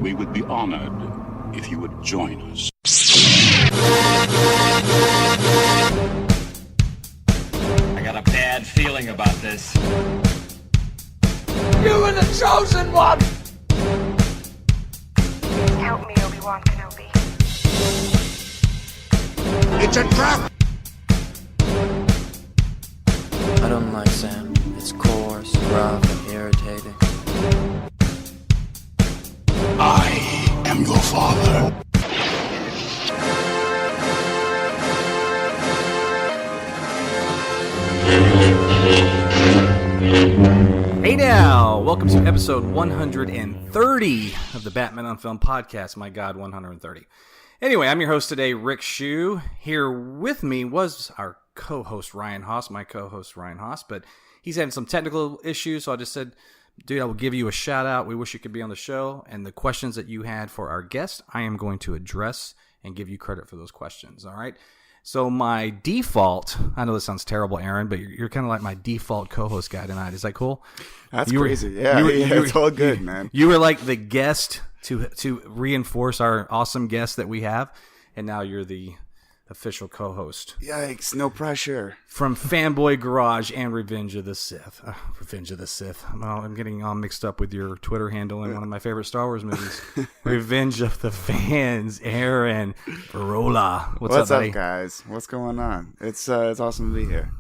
We would be honored if you would join us. I got a bad feeling about this. You were the chosen one! Help me, Obi-Wan Kenobi. It's a trap! I don't like Sam. It's coarse, rough, and irritating. I am your father. Hey now, welcome to episode 130 of the Batman on Film podcast. My God, 130. Anyway, I'm your host today, Rick Shue. Here with me was our co-host Ryan Haas, my co-host Ryan Haas, but he's having some technical issues, so I just said, dude, I will give you a shout out. We wish you could be on the show, and the questions that you had for our guest, I am going to address and give you credit for those questions, all right? So my default, I know this sounds terrible, Aaron, but you're kind of like my default co-host guy tonight. Is that cool? That's crazy. Yeah, it's all good, man. You were like the guest to reinforce our awesome guest that we have, and now you're the official co-host. Yikes, no pressure. From Fanboy Garage and Revenge of the Sith. Revenge of the Sith. Well, I'm getting all mixed up with your Twitter handle in one of my favorite Star Wars movies. Revenge of the Fans, Aaron Barola. What's up, buddy? Guys? What's going on? It's awesome to be here.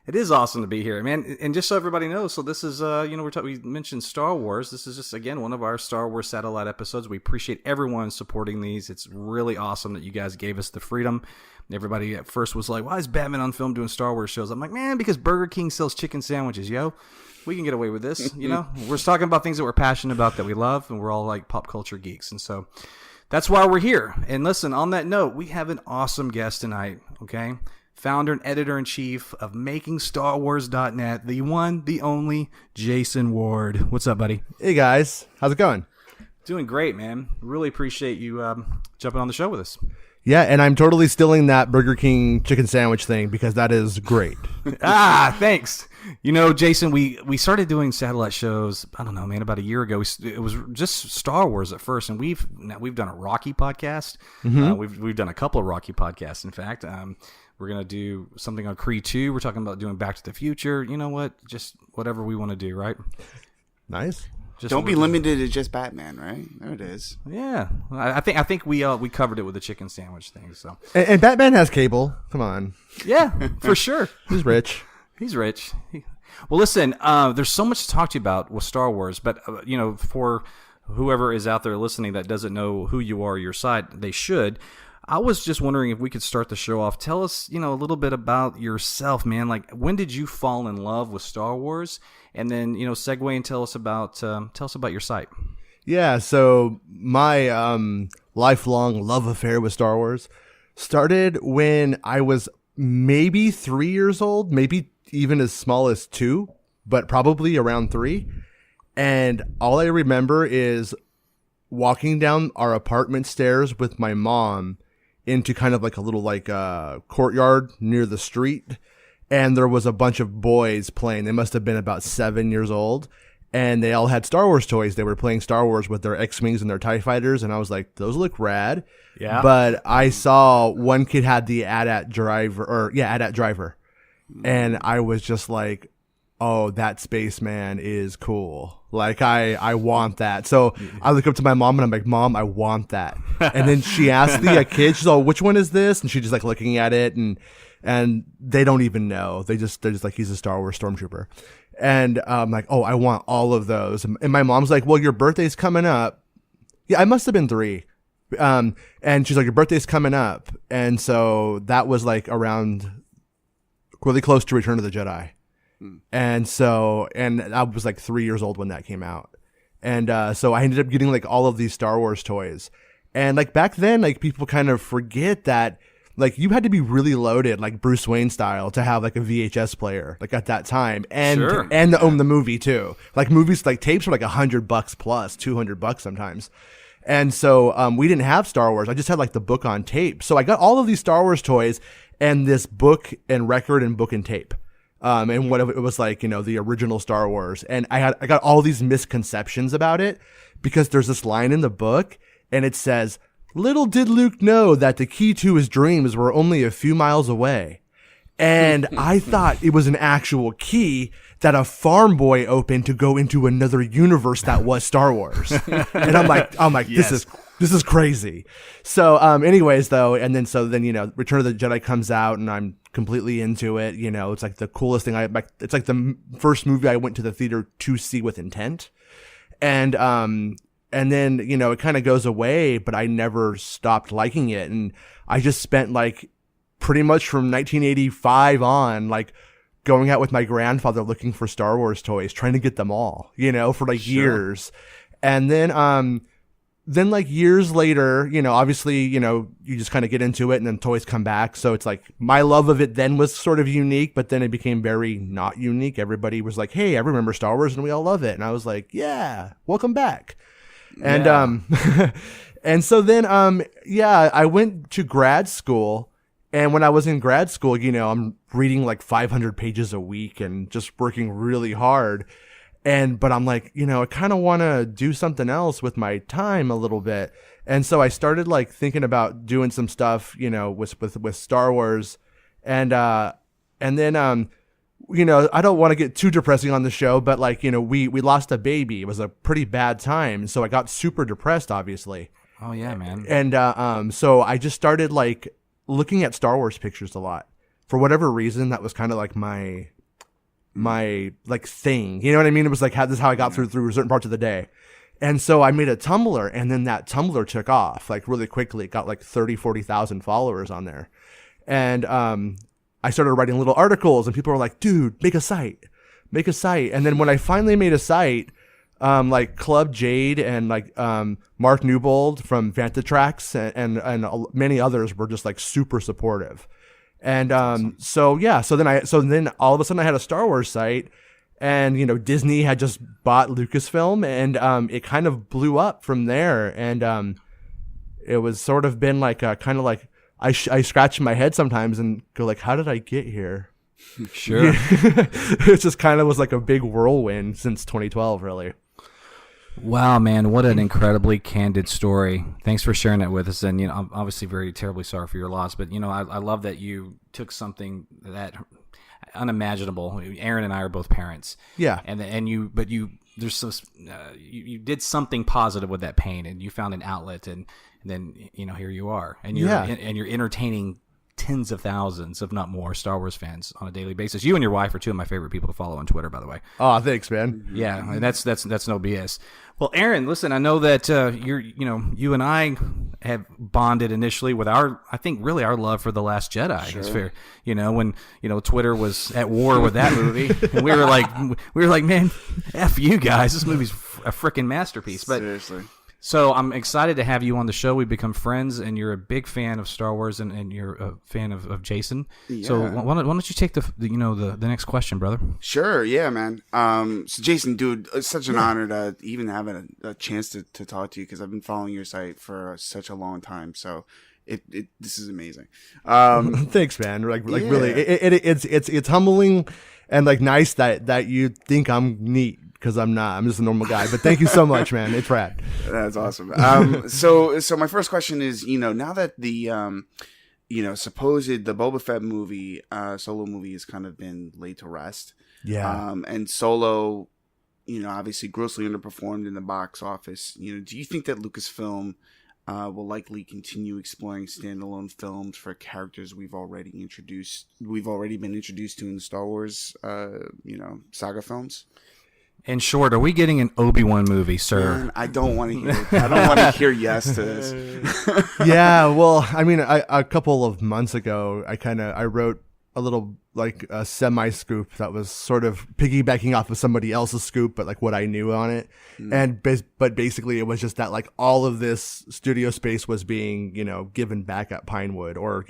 It is awesome to be here, man. And just so everybody knows, so this is, we mentioned Star Wars. This is just, again, one of our Star Wars satellite episodes. We appreciate everyone supporting these. It's really awesome that you guys gave us the freedom. Everybody at first was like, why is Batman on Film doing Star Wars shows? I'm like, man, because Burger King sells chicken sandwiches, yo. We can get away with this, you know? We're talking about things that we're passionate about, that we love, and we're all like pop culture geeks. And so that's why we're here. And listen, on that note, we have an awesome guest tonight, okay? Founder and editor-in-chief of MakingStarWars.net, the one, the only, Jason Ward. What's up, buddy? Hey, guys. How's it going? Doing great, man. Really appreciate you jumping on the show with us. Yeah, and I'm totally stealing that Burger King chicken sandwich thing because that is great. Thanks. You know, Jason, we started doing satellite shows, I don't know, man, about a year ago. It was just Star Wars at first, and we've done a Rocky podcast. Mm-hmm. We've done a couple of Rocky podcasts, in fact. We're going to do something on Creed 2. We're talking about doing Back to the Future. You know what? Just whatever we want to do, right? Nice. Just Don't be limited to just Batman, right? There it is. Yeah. I think we covered it with the chicken sandwich thing. So. And Batman has cable. Come on. Yeah, for sure. He's rich. He's rich. Well, listen, there's so much to talk to you about with Star Wars, but, for whoever is out there listening that doesn't know who you are, your side, they should. I was just wondering if we could start the show off. Tell us, a little bit about yourself, man. Like, when did you fall in love with Star Wars? And then, segue and tell us about your site. Yeah, so my lifelong love affair with Star Wars started when I was maybe 3 years old, maybe even as small as 2, but probably around 3. And all I remember is walking down our apartment stairs with my mom into kind of like a little courtyard near the street, and there was a bunch of boys playing. They must have been about 7 years old, and they all had Star Wars toys. They were playing Star Wars with their X-Wings and their TIE Fighters, and I was like, those look rad. Yeah. But I saw one kid had the AT-AT driver, and I was just like, oh, that spaceman is cool. Like, I want that. So I look up to my mom and I'm like, Mom, I want that. And then she asked the kid, she's like, which one is this? And she's just like looking at it, and they don't even know. They're just like, he's a Star Wars stormtrooper. And I'm like, oh, I want all of those. And my mom's like, well, your birthday's coming up. Yeah, I must have been 3. And she's like, your birthday's coming up. And so that was like around really close to Return of the Jedi. And I was like 3 years old when that came out. And so I ended up getting like all of these Star Wars toys. And like back then, like people kind of forget that like you had to be really loaded, like Bruce Wayne style, to have like a VHS player, like at that time. And sure. And to own the movie too. Like movies, like tapes were like $100 plus, $200 sometimes. And so we didn't have Star Wars. I just had like the book on tape. So I got all of these Star Wars toys and this book and record and book and tape. And what if it was like, the original Star Wars. And I got all these misconceptions about it because there's this line in the book and it says, "Little did Luke know that the key to his dreams were only a few miles away." And I thought it was an actual key that a farm boy opened to go into another universe that was Star Wars. And I'm like, Yes. this is crazy. So, anyways though, and then, Return of the Jedi comes out and I'm completely into it. It's like the coolest thing. It's like the first movie I went to the theater to see with intent. And then, it kind of goes away, but I never stopped liking it. And I just spent like pretty much from 1985 on, like going out with my grandfather looking for Star Wars toys, trying to get them all, for like years. And then like years later, obviously, you just kind of get into it and then toys come back. So it's like my love of it then was sort of unique, but then it became very not unique. Everybody was like, "Hey, I remember Star Wars and we all love it." And I was like, "Yeah, welcome back." And, and so then, I went to grad school. And when I was in grad school, I'm reading like 500 pages a week and just working really hard. But I'm like, I kind of want to do something else with my time a little bit. And so I started like thinking about doing some stuff, with Star Wars. And then, I don't want to get too depressing on the show, but like, we lost a baby. It was a pretty bad time. So I got super depressed, obviously. Oh yeah, man. And, so I just started like looking at Star Wars pictures a lot. For whatever reason, that was kind of like my like thing. You know what I mean? It was like, this is how I got through certain parts of the day. And so I made a Tumblr, and then that Tumblr took off like really quickly. It got like 40,000 followers on there. And I started writing little articles, and people were like, "Dude, make a site. And then when I finally made a site, like Club Jade and like Mark Newbold from Vantatrax and many others were just like super supportive. And so then all of a sudden I had a Star Wars site, and Disney had just bought Lucasfilm, and it kind of blew up from there. And it was sort of been like a kind of like I scratch my head sometimes and go like, how did I get here? Sure. It just kind of was like a big whirlwind since 2012, really. Wow, man, what an incredibly candid story. Thanks for sharing that with us. And, I'm obviously very terribly sorry for your loss, but, I love that you took something that unimaginable. Aaron and I are both parents. Yeah. You did something positive with that pain, and you found an outlet, and then, here you are. And you're entertaining tens of thousands, if not more, Star Wars fans on a daily basis. You and your wife are two of my favorite people to follow on Twitter, by the way. Oh, thanks, man. Yeah, and that's no BS. Well, Aaron, listen, I know that you and I have bonded initially with our love for The Last Jedi. Sure. It's fair, when Twitter was at war with that movie, and we were like, man, F you guys, this movie's a freaking masterpiece. But seriously. So I'm excited to have you on the show. We've become friends, and you're a big fan of Star Wars, and you're a fan of Jason. Yeah. So why don't you take the next question, brother? Sure, yeah, man. So Jason, dude, it's such an honor to even have a chance to talk to you, because I've been following your site for such a long time. So this is amazing. Thanks, man. Really, it's humbling and like nice that you think I'm neat. Because I'm not. I'm just a normal guy. But thank you so much, man. It's rad. That's awesome. So my first question is, now that the, supposed the Boba Fett movie, Solo movie has kind of been laid to rest. Yeah. And Solo, obviously grossly underperformed in the box office. Do you think that Lucasfilm will likely continue exploring standalone films for characters we've already been introduced to in the Star Wars, saga films? In short, are we getting an Obi-Wan movie, sir? Man, I don't want to hear. I don't want to hear yes to this. Yeah, well, I mean, a couple of months ago, I wrote a little like a semi-scoop that was sort of piggybacking off of somebody else's scoop, but like what I knew on it. But basically, it was just that like all of this studio space was being given back at Pinewood, or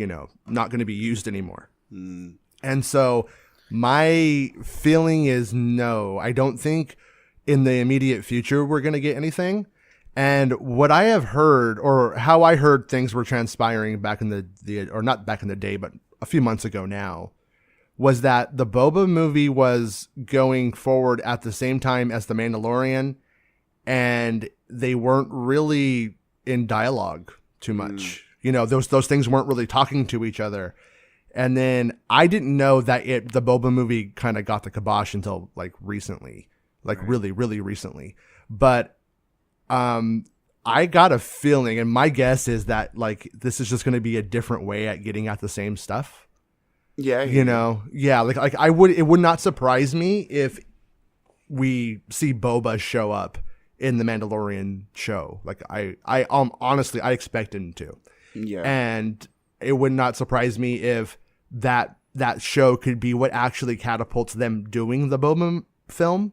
not going to be used anymore. And so my feeling is no. I don't think in the immediate future we're going to get anything. And what I have heard, or how I heard things were transpiring back in or not back in the day, but a few months ago now, was that the Boba movie was going forward at the same time as The Mandalorian, and they weren't really in dialogue too much. You know, those things weren't really talking to each other. And then I didn't know that the Boba movie kind of got the kibosh until like recently, really, really recently. But I got a feeling, and my guess is that like this is just going to be a different way at getting at the same stuff. Yeah, you know, yeah. Like it would not surprise me if we see Boba show up in the Mandalorian show. Like honestly, I expect him to. Yeah, and it would not surprise me if that show could be what actually catapults them doing the Boba film.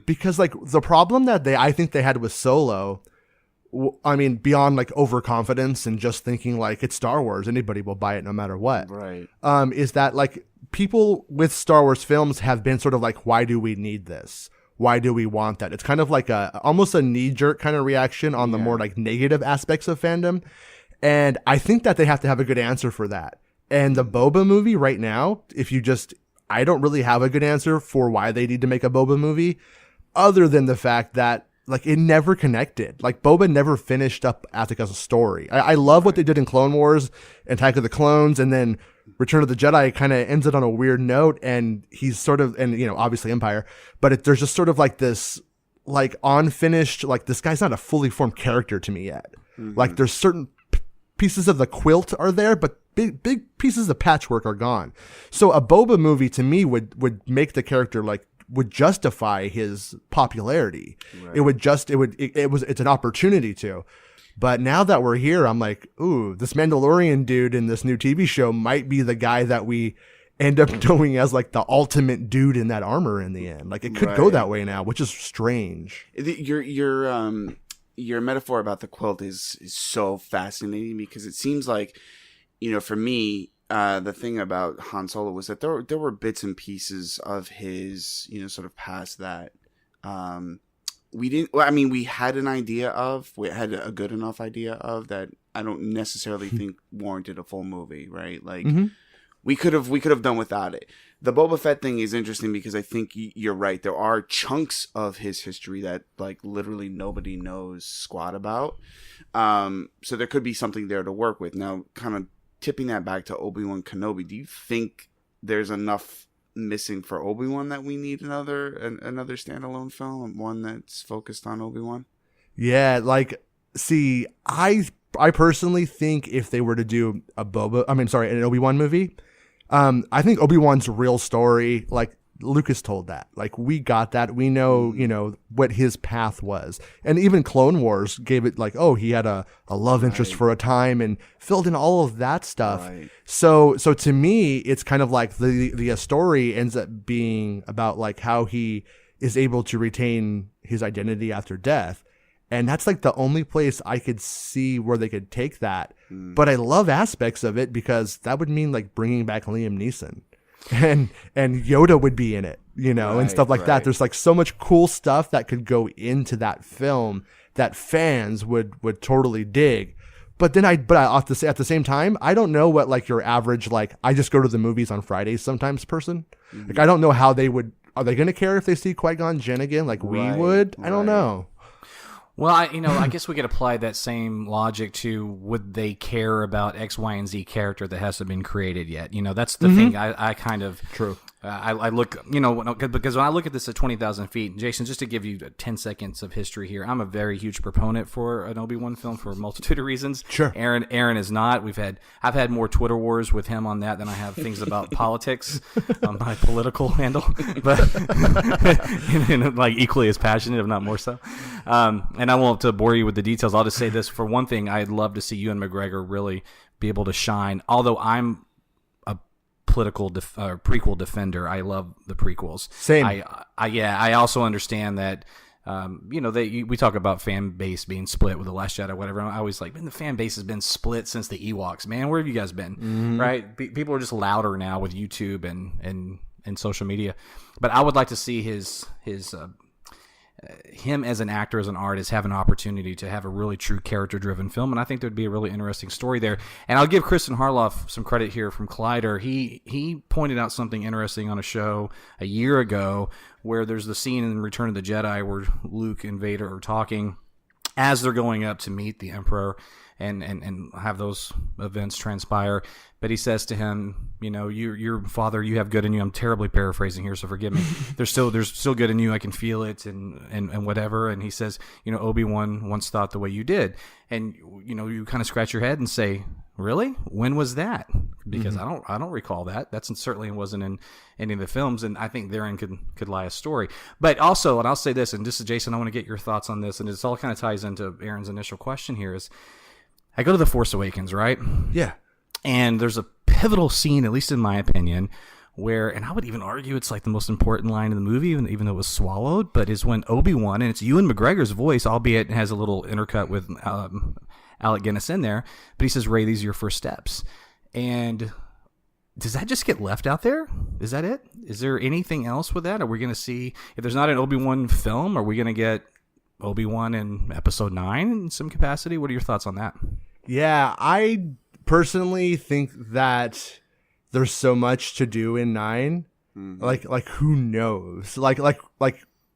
Because like the problem that I think they had with Solo, I mean, beyond like overconfidence and just thinking like it's Star Wars, anybody will buy it no matter what. Right. Is that like people with Star Wars films have been sort of like, why do we need this? Why do we want that? It's kind of like almost a knee jerk kind of reaction on the more like negative aspects of fandom. And I think that they have to have a good answer for that. And the Boba movie right now, I don't really have a good answer for why they need to make a Boba movie, other than the fact that like it never connected. Like Boba never finished up as a story. I love what they did in Clone Wars and Attack of the Clones, and then Return of the Jedi kind of ends it on a weird note, and he's sort of, and you know, obviously Empire, but there's just sort of like this like unfinished, like this guy's not a fully formed character to me yet. Like there's certain pieces of the quilt are there, but big pieces of patchwork are gone. So a Boba movie to me would make the character like would justify his popularity. Right. It's an opportunity to. But now that we're here, I'm like, ooh, this Mandalorian dude in this new TV show might be the guy that we end up doing as like the ultimate dude in that armor in the end. Like it could go that way now, which is strange. Your metaphor about the quilt is so fascinating, because it seems like, you know, for me, the thing about Han Solo was that there were bits and pieces of his, you know, sort of past that we had an idea of, we had a good enough idea of, that I don't necessarily think warranted a full movie, right? Like we could have done without it. The Boba Fett thing is interesting because I think you're right. There are chunks of his history that like literally nobody knows squat about. So there could be something there to work with. Now, kind of tipping that back to Obi-Wan Kenobi, do you think there's enough missing for Obi-Wan that we need another standalone film, one that's focused on Obi-Wan? Yeah, like, see, I personally think if they were to do an Obi-Wan movie, I think Obi-Wan's real story, like Lucas told that, like we got that, we know, you know, what his path was. And even Clone Wars gave it like, oh, he had a love interest for a time and filled in all of that stuff. Right. So to me, it's kind of like the story ends up being about like how he is able to retain his identity after death. And that's like the only place I could see where they could take that. But I love aspects of it because that would mean like bringing back Liam Neeson. And Yoda would be in it, you know, and stuff like that. There's like so much cool stuff that could go into that film that fans would totally dig. But then I have to say at the same time, I don't know what like your average, like I just go to the movies on Fridays sometimes person. Like I don't know how are they going to care if they see Qui-Gon Jinn again? Like we would? I don't know. Well, I guess we could apply that same logic to, would they care about X, Y, and Z character that hasn't been created yet? You know, that's the thing I kind of... True. I look, you know, because when I look at this at 20,000 feet, Jason, just to give you 10 seconds of history here, I'm a very huge proponent for an Obi-Wan film for a multitude of reasons. Sure. Aaron is not. I've had more Twitter wars with him on that than I have things about politics on my political handle, but and like equally as passionate, if not more so. And I won't bore you with the details. I'll just say this: for one thing, I'd love to see Ewan McGregor really be able to shine. Although I'm prequel defender. I love the prequels. Same. I also understand that, you know, we talk about fan base being split with The Last Jedi, whatever. I always like, man, the fan base has been split since the Ewoks, man. Where have you guys been? Right? People are just louder now with YouTube and social media. But I would like to see his him as an actor, as an artist, have an opportunity to have a really true character-driven film, and I think there'd be a really interesting story there. And I'll give Kristen Harloff some credit here from Collider. He pointed out something interesting on a show a year ago where there's the scene in Return of the Jedi where Luke and Vader are talking as they're going up to meet the Emperor and have those events transpire. But he says to him, you know, your father, you have good in you. I'm terribly paraphrasing here, so forgive me. There's still good in you. I can feel it and whatever. And he says, you know, Obi-Wan once thought the way you did. And, you know, you kind of scratch your head and say, really? When was that? Because I don't recall that. That certainly wasn't in any of the films, and I think therein could lie a story. But also, and I'll say this, and this is Jason, I want to get your thoughts on this, and this all kind of ties into Aaron's initial question here is, I go to The Force Awakens, right? Yeah. And there's a pivotal scene, at least in my opinion, where, and I would even argue it's like the most important line in the movie, even though it was swallowed, but is when Obi-Wan, and it's Ewan McGregor's voice, albeit it has a little intercut with Alec Guinness in there, but he says, Rey, these are your first steps. And does that just get left out there? Is that it? Is there anything else with that? Are we going to see, if there's not an Obi-Wan film, are we going to get Obi-Wan in Episode 9 in some capacity? What are your thoughts on that? Yeah, I personally think that there's so much to do in 9. Like who knows? Like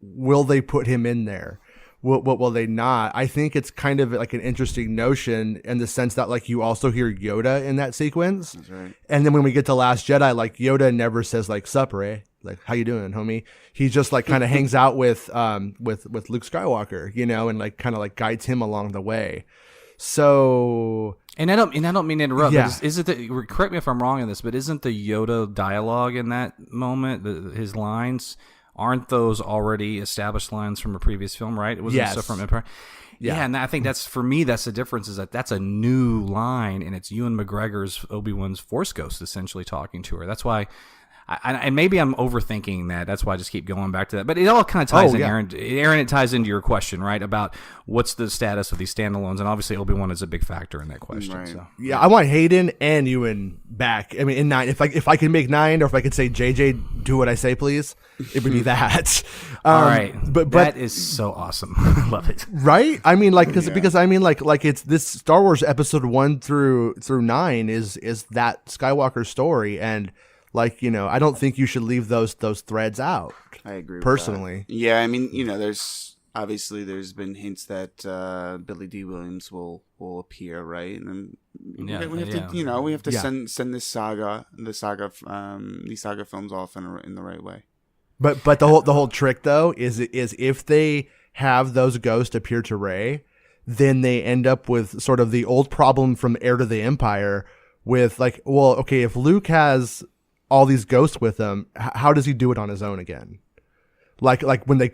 will they put him in there? Will they not? I think it's kind of like an interesting notion in the sense that like you also hear Yoda in that sequence. That's right. And then when we get to Last Jedi, like Yoda never says like "Sup, Ray?" Like, how you doing, homie? He just like kind of hangs out with Luke Skywalker, you know, and like kind of like guides him along the way. So, and I don't mean to interrupt. Yeah. But is it correct me if I'm wrong in this, but isn't the Yoda dialogue in that moment, his lines, aren't those already established lines from a previous film, right? It wasn't Yes. stuff from Empire. Yeah, and I think that's, for me, that's the difference, is that's a new line, and it's Ewan McGregor's Obi-Wan's Force Ghost essentially talking to her. That's why. And maybe I'm overthinking that. That's why I just keep going back to that. But it all kind of ties in, yeah. Aaron, it ties into your question, right, about what's the status of these standalones. And obviously Obi-Wan is a big factor in that question. Right. So. yeah, I want Hayden and Ewan back. I mean, in 9, if I can make 9, or if I could say JJ, do what I say, please, it would be that. All right. But that is so awesome. Love it. Right? I mean, like, because I mean, like it's this Star Wars episode 1 through 9 is that Skywalker story, and like, you know, I don't think you should leave those threads out. I agree with personally. that. Yeah, I mean, you know, there's been hints that Billy D. Williams will appear, right? And we have to, you know, we have to send this saga, these saga films off in the right way. But the whole trick though is if they have those ghosts appear to Rey, then they end up with sort of the old problem from Heir to the Empire with like, well, okay, if Luke has all these ghosts with him, how does he do it on his own again? Like when they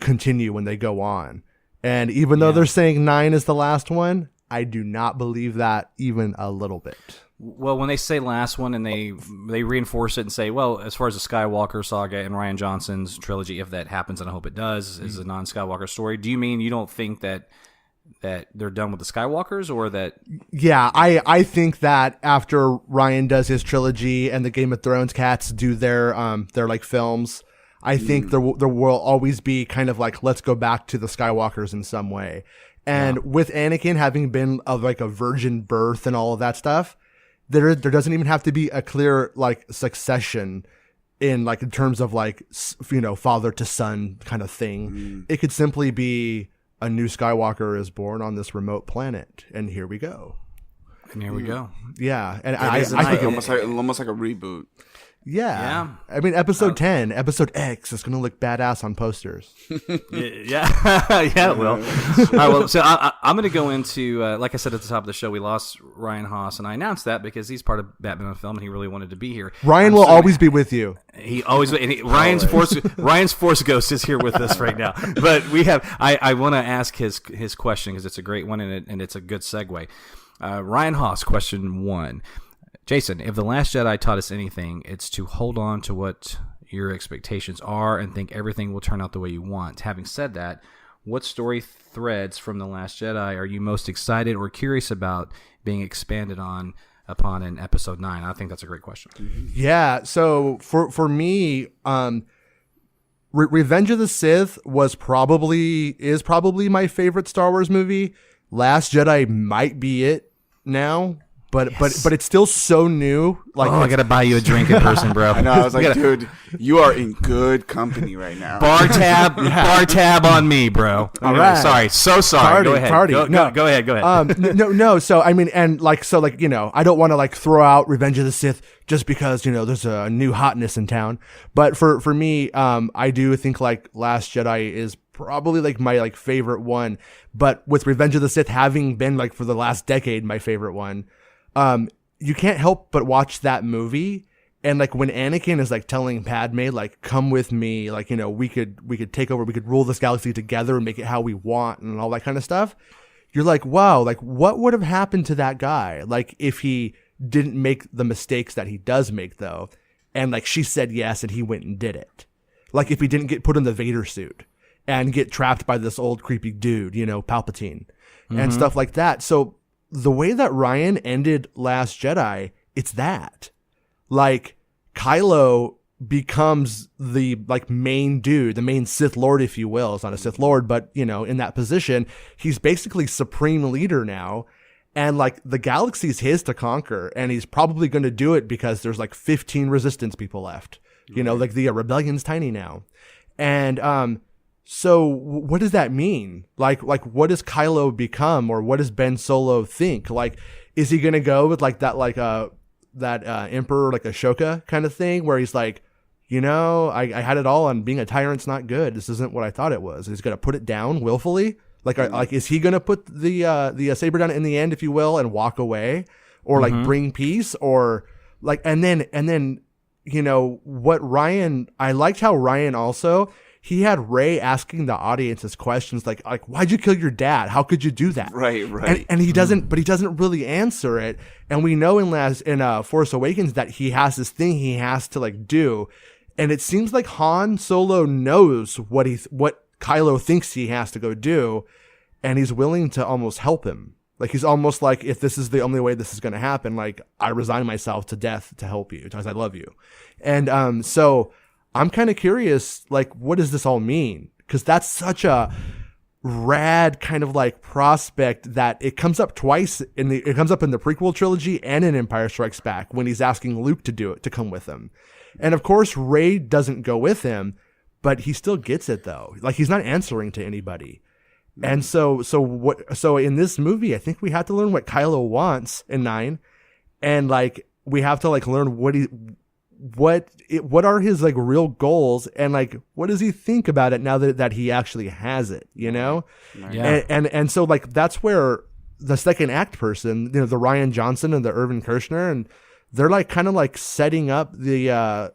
go on. And even though they're saying 9 is the last one, I do not believe that even a little bit. Well, when they say last one and they reinforce it and say, well, as far as the Skywalker saga and Rian Johnson's trilogy, if that happens, and I hope it does, is a non-Skywalker story, do you mean you don't think that they're done with the Skywalkers, or that? Yeah, I think that after Ryan does his trilogy and the Game of Thrones cats do their like films, I think there will always be kind of like, let's go back to the Skywalkers in some way. And with Anakin having been of like a virgin birth and all of that stuff, there doesn't even have to be a clear like succession in like in terms of like, you know, father to son kind of thing. It could simply be a new Skywalker is born on this remote planet, and here we go. And here we go. Yeah, and I think almost like a reboot. Yeah. I mean, episode 10, episode X is going to look badass on posters. Yeah, it will. All right, well, so I'm going to go into, like I said at the top of the show, we lost Ryan Haas, and I announced that because he's part of Batman the Film, and he really wanted to be here. Ryan will always be with you. He always, Ryan's Force Ghost is here with us right now. But we have, I want to ask his question because it's a great one, and it's a good segue. Ryan Haas, question 1. Jason, if The Last Jedi taught us anything, it's to hold on to what your expectations are and think everything will turn out the way you want. Having said that, what story threads from The Last Jedi are you most excited or curious about being expanded upon in Episode 9? I think that's a great question. Yeah, so for me, Revenge of the Sith is probably my favorite Star Wars movie. Last Jedi might be it now, but it's still so new. Like, I gotta buy you a drink in person, bro. I know. I was like, dude, you are in good company right now. Bar tab on me, bro. All right. Sorry, so sorry. Go ahead. Go ahead. No. So I mean, and like, you know, I don't want to like throw out Revenge of the Sith just because, you know, there's a new hotness in town. But for me, I do think like Last Jedi is probably like my like favorite one. But with Revenge of the Sith having been like for the last decade my favorite one, you can't help but watch that movie. And like when Anakin is like telling Padme, like, come with me, like, you know, we could take over, we could rule this galaxy together and make it how we want and all that kind of stuff. You're like, wow, like what would have happened to that guy? Like if he didn't make the mistakes that he does make though. And like she said yes and he went and did it. Like if he didn't get put in the Vader suit and get trapped by this old creepy dude, you know, Palpatine and stuff like that. So the way that Ryan ended Last Jedi, it's that. Like Kylo becomes the like main dude, the main Sith Lord, if you will. It's not a Sith Lord, but you know, in that position, he's basically supreme leader now. And like the galaxy's his to conquer, and he's probably going to do it because there's like 15 resistance people left. You know, like the rebellion's tiny now. And so what does that mean? Like what does Kylo become, or what does Ben Solo think? Like, is he going to go with like that, like that Emperor, like Ashoka kind of thing, where he's like, you know, I had it all, and being a tyrant's not good. This isn't what I thought it was. He's going to put it down willfully. Like is he going to put the saber down in the end, if you will, and walk away, or like bring peace, or like, and then, you know, what Ryan, I liked how Ryan also, he had Rey asking the audiences questions like, why'd you kill your dad? How could you do that? Right. And he doesn't really answer it. And we know in Force Awakens that he has this thing he has to like do. And it seems like Han Solo knows what Kylo thinks he has to go do, and he's willing to almost help him. Like he's almost like, if this is the only way this is going to happen, like I resign myself to death to help you because I love you. And so I'm kind of curious, like, what does this all mean? Because that's such a rad kind of like prospect that it comes up twice it comes up in the prequel trilogy and in Empire Strikes Back when he's asking Luke to do it, to come with him. And of course, Rey doesn't go with him, but he still gets it though. Like he's not answering to anybody. And so in this movie, I think we have to learn what Kylo wants in 9, and like we have to like learn what are his like real goals, and like what does he think about it now that he actually has it, you know? Yeah. And so like that's where the second act person, you know, the Rian Johnson and the Irvin Kershner, and they're like kind of like setting up the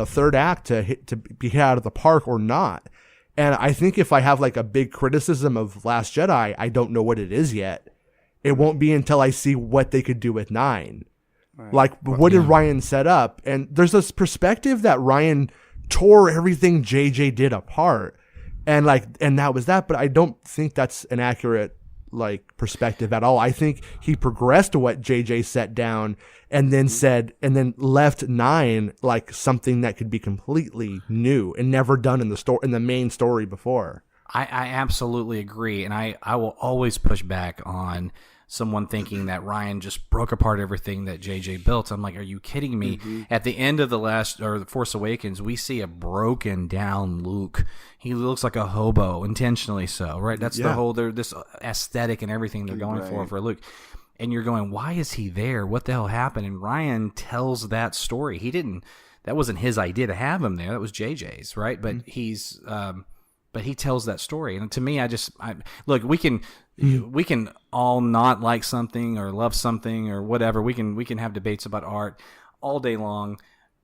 third act to be hit out of the park or not. And I think if I have like a big criticism of Last Jedi, I don't know what it is yet. It won't be until I see what they could do with 9. Right. Like, what did Ryan set up? And there's this perspective that Ryan tore everything JJ did apart. And that was that. But I don't think that's an accurate like perspective at all. I think he progressed to what JJ set down and then left 9 like something that could be completely new and never done in the main story before. I absolutely agree, and I will always push back on someone thinking that Ryan just broke apart everything that JJ built. I'm like, are you kidding me? At the end of the Force Awakens, we see a broken down Luke. He looks like a hobo, intentionally so, right? That's the whole, this aesthetic and everything they're going for Luke. And you're going, why is he there? What the hell happened? And Ryan tells that story. That wasn't his idea to have him there. That was JJ's, right? But but he tells that story. And to me, look, we can all not like something or love something or whatever. We can have debates about art all day long.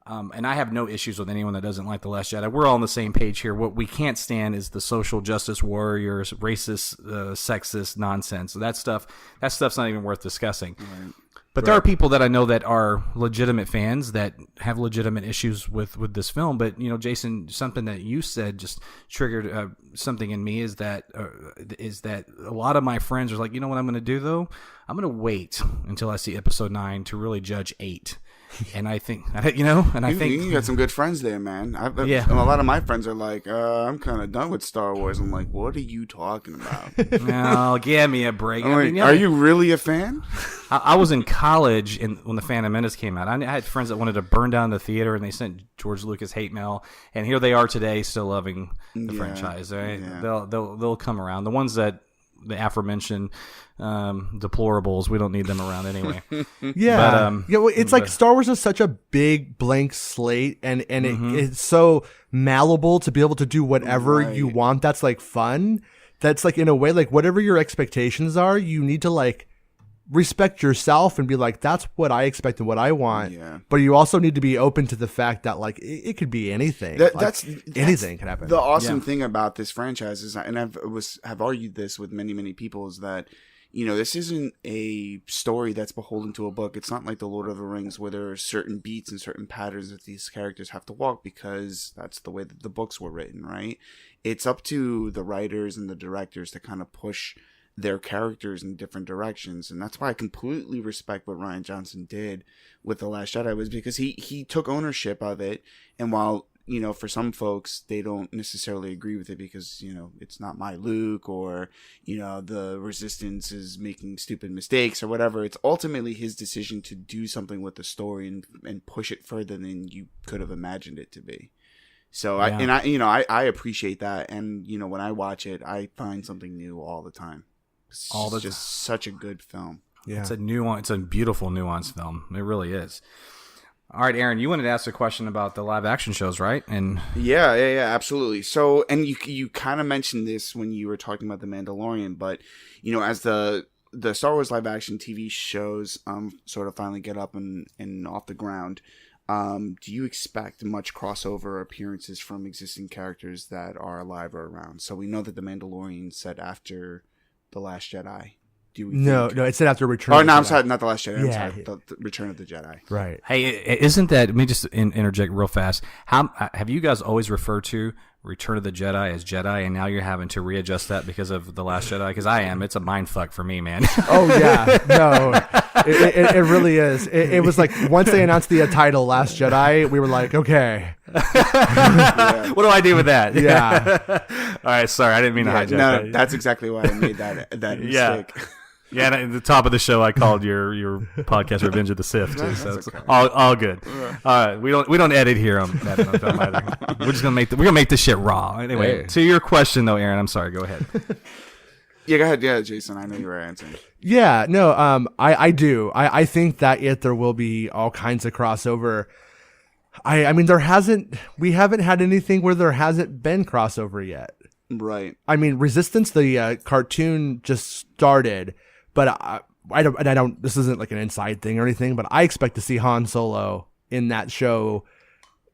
And I have no issues with anyone that doesn't like The Last Jedi. We're all on the same page here. What we can't stand is the social justice warriors, racist, sexist nonsense. So that stuff's not even worth discussing. Right. But there are people that I know that are legitimate fans that have legitimate issues with this film. But, you know, Jason, something that you said just triggered something in me is that a lot of my friends are like, you know what I'm going to do, though? I'm going to wait until I see episode 9 to really judge 8. And I think, You got some good friends there, man. Yeah. A lot of my friends are like, I'm kind of done with Star Wars. I'm like, what are you talking about? well, give me a break. I'm like, are you really a fan? I was in college when the Phantom Menace came out. I had friends that wanted to burn down the theater, and they sent George Lucas hate mail. And here they are today, still loving the franchise. Right? Yeah. They'll come around. The ones that the aforementioned deplorables, we don't need them around anyway. Yeah, well, it's like Star Wars is such a big blank slate, and it's so malleable to be able to do whatever you want. That's like fun. That's like, in a way, like whatever your expectations are, you need to like respect yourself and be like, that's what I expect and what I want. Yeah. But you also need to be open to the fact that like it could be anything. Anything can happen. The awesome thing about this franchise is, and have argued this with many people, is that, you know, this isn't a story that's beholden to a book. It's not like the Lord of the Rings where there are certain beats and certain patterns that these characters have to walk because that's the way that the books were written, right? It's up to the writers and the directors to kind of push their characters in different directions. And that's why I completely respect what Rian Johnson did with The Last Jedi, was because he took ownership of it. And while, you know, for some folks, they don't necessarily agree with it because, you know, it's not my Luke, or, you know, the Resistance is making stupid mistakes or whatever. It's ultimately his decision to do something with the story and push it further than you could have imagined it to be. So I appreciate that. And, you know, when I watch it, I find something new all the time. It's just such a good film. Yeah. It's a beautiful nuanced film. It really is. All right, Aaron, you wanted to ask a question about the live action shows, right? And yeah, absolutely. So, and you kind of mentioned this when you were talking about The Mandalorian, but, you know, as the Star Wars live action TV shows sort of finally get up and off the ground, do you expect much crossover appearances from existing characters that are alive or around? So we know that The Mandalorian set after The Last Jedi. No, it said after Return. Oh, no, I'm sorry, not The Last Jedi. I'm sorry, the Return of the Jedi. Right. Hey, isn't that? Let me just interject real fast. How have you guys always referred to Return of the Jedi as Jedi, and now you're having to readjust that because of The Last Jedi? Because I am. It's a mind fuck for me, man. Oh yeah, no, it really is. It was like once they announced the title Last Jedi, we were like, okay. What do I do with that? Yeah. All right, sorry, I didn't mean to hijack that. No, that's exactly why I made that mistake. Yeah, and at the top of the show, I called your podcast "Revenge of the Sith" too, so it's all good. All right, we don't edit here on that either. We're just gonna make this shit raw. Anyway, to your question though, Aaron, I'm sorry. Go ahead. Yeah, go ahead. Yeah, Jason, I know you were answering. Yeah, no, I do. I think that there will be all kinds of crossover. I mean, we haven't had anything where there hasn't been crossover yet. Right. I mean, Resistance, the cartoon just started. But I don't. This isn't like an inside thing or anything. But I expect to see Han Solo in that show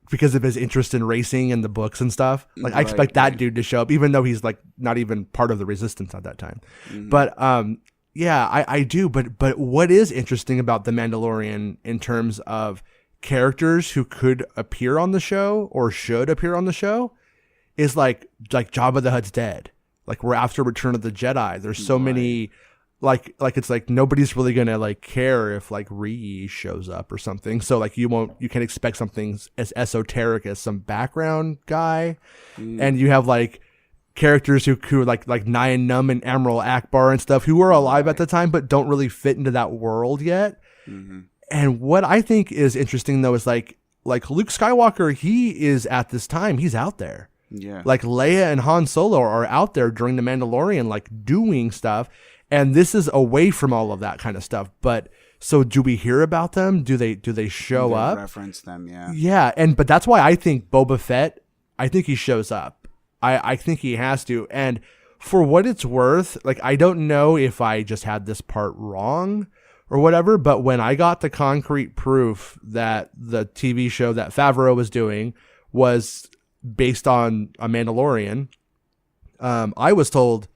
because of his interest in racing and the books and stuff. Like I expect that dude to show up, even though he's like not even part of the Resistance at that time. Mm-hmm. But yeah, I do. But what is interesting about The Mandalorian in terms of characters who could appear on the show or should appear on the show is like Jabba the Hutt's dead. Like we're after Return of the Jedi. There's so many. Like it's like nobody's really gonna like care if like Ree shows up or something. So like you can expect something as esoteric as some background guy, and you have like characters who like Nyan Num and Admiral Akbar and stuff who were alive at the time but don't really fit into that world yet. Mm-hmm. And what I think is interesting though is like Luke Skywalker, he is at this time he's out there. Yeah, like Leia and Han Solo are out there during The Mandalorian, like doing stuff. And this is away from all of that kind of stuff. But so do we hear about them? Do they show up? Reference them, yeah. Yeah, but that's why I think Boba Fett, I think he shows up. I think he has to. And for what it's worth, like I don't know if I just had this part wrong or whatever, but when I got the concrete proof that the TV show that Favreau was doing was based on a Mandalorian, I was told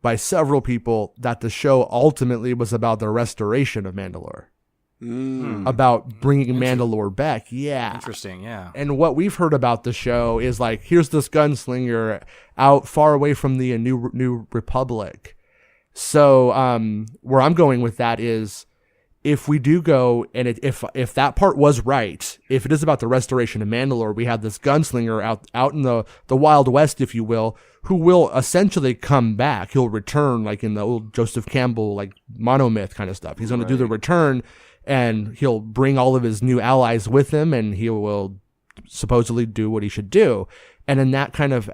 by several people that the show ultimately was about the restoration of Mandalore. About bringing Mandalore back. Yeah. Interesting, yeah. And what we've heard about the show is like, here's this gunslinger out far away from the New Republic. So where I'm going with that is if we do go and if that part was right, if it is about the restoration of Mandalore, we have this gunslinger out in the Wild West, if you will, who will essentially come back. He'll return, like in the old Joseph Campbell, like monomyth kind of stuff. He's going to do the return, and he'll bring all of his new allies with him, and he will supposedly do what he should do. And in that kind of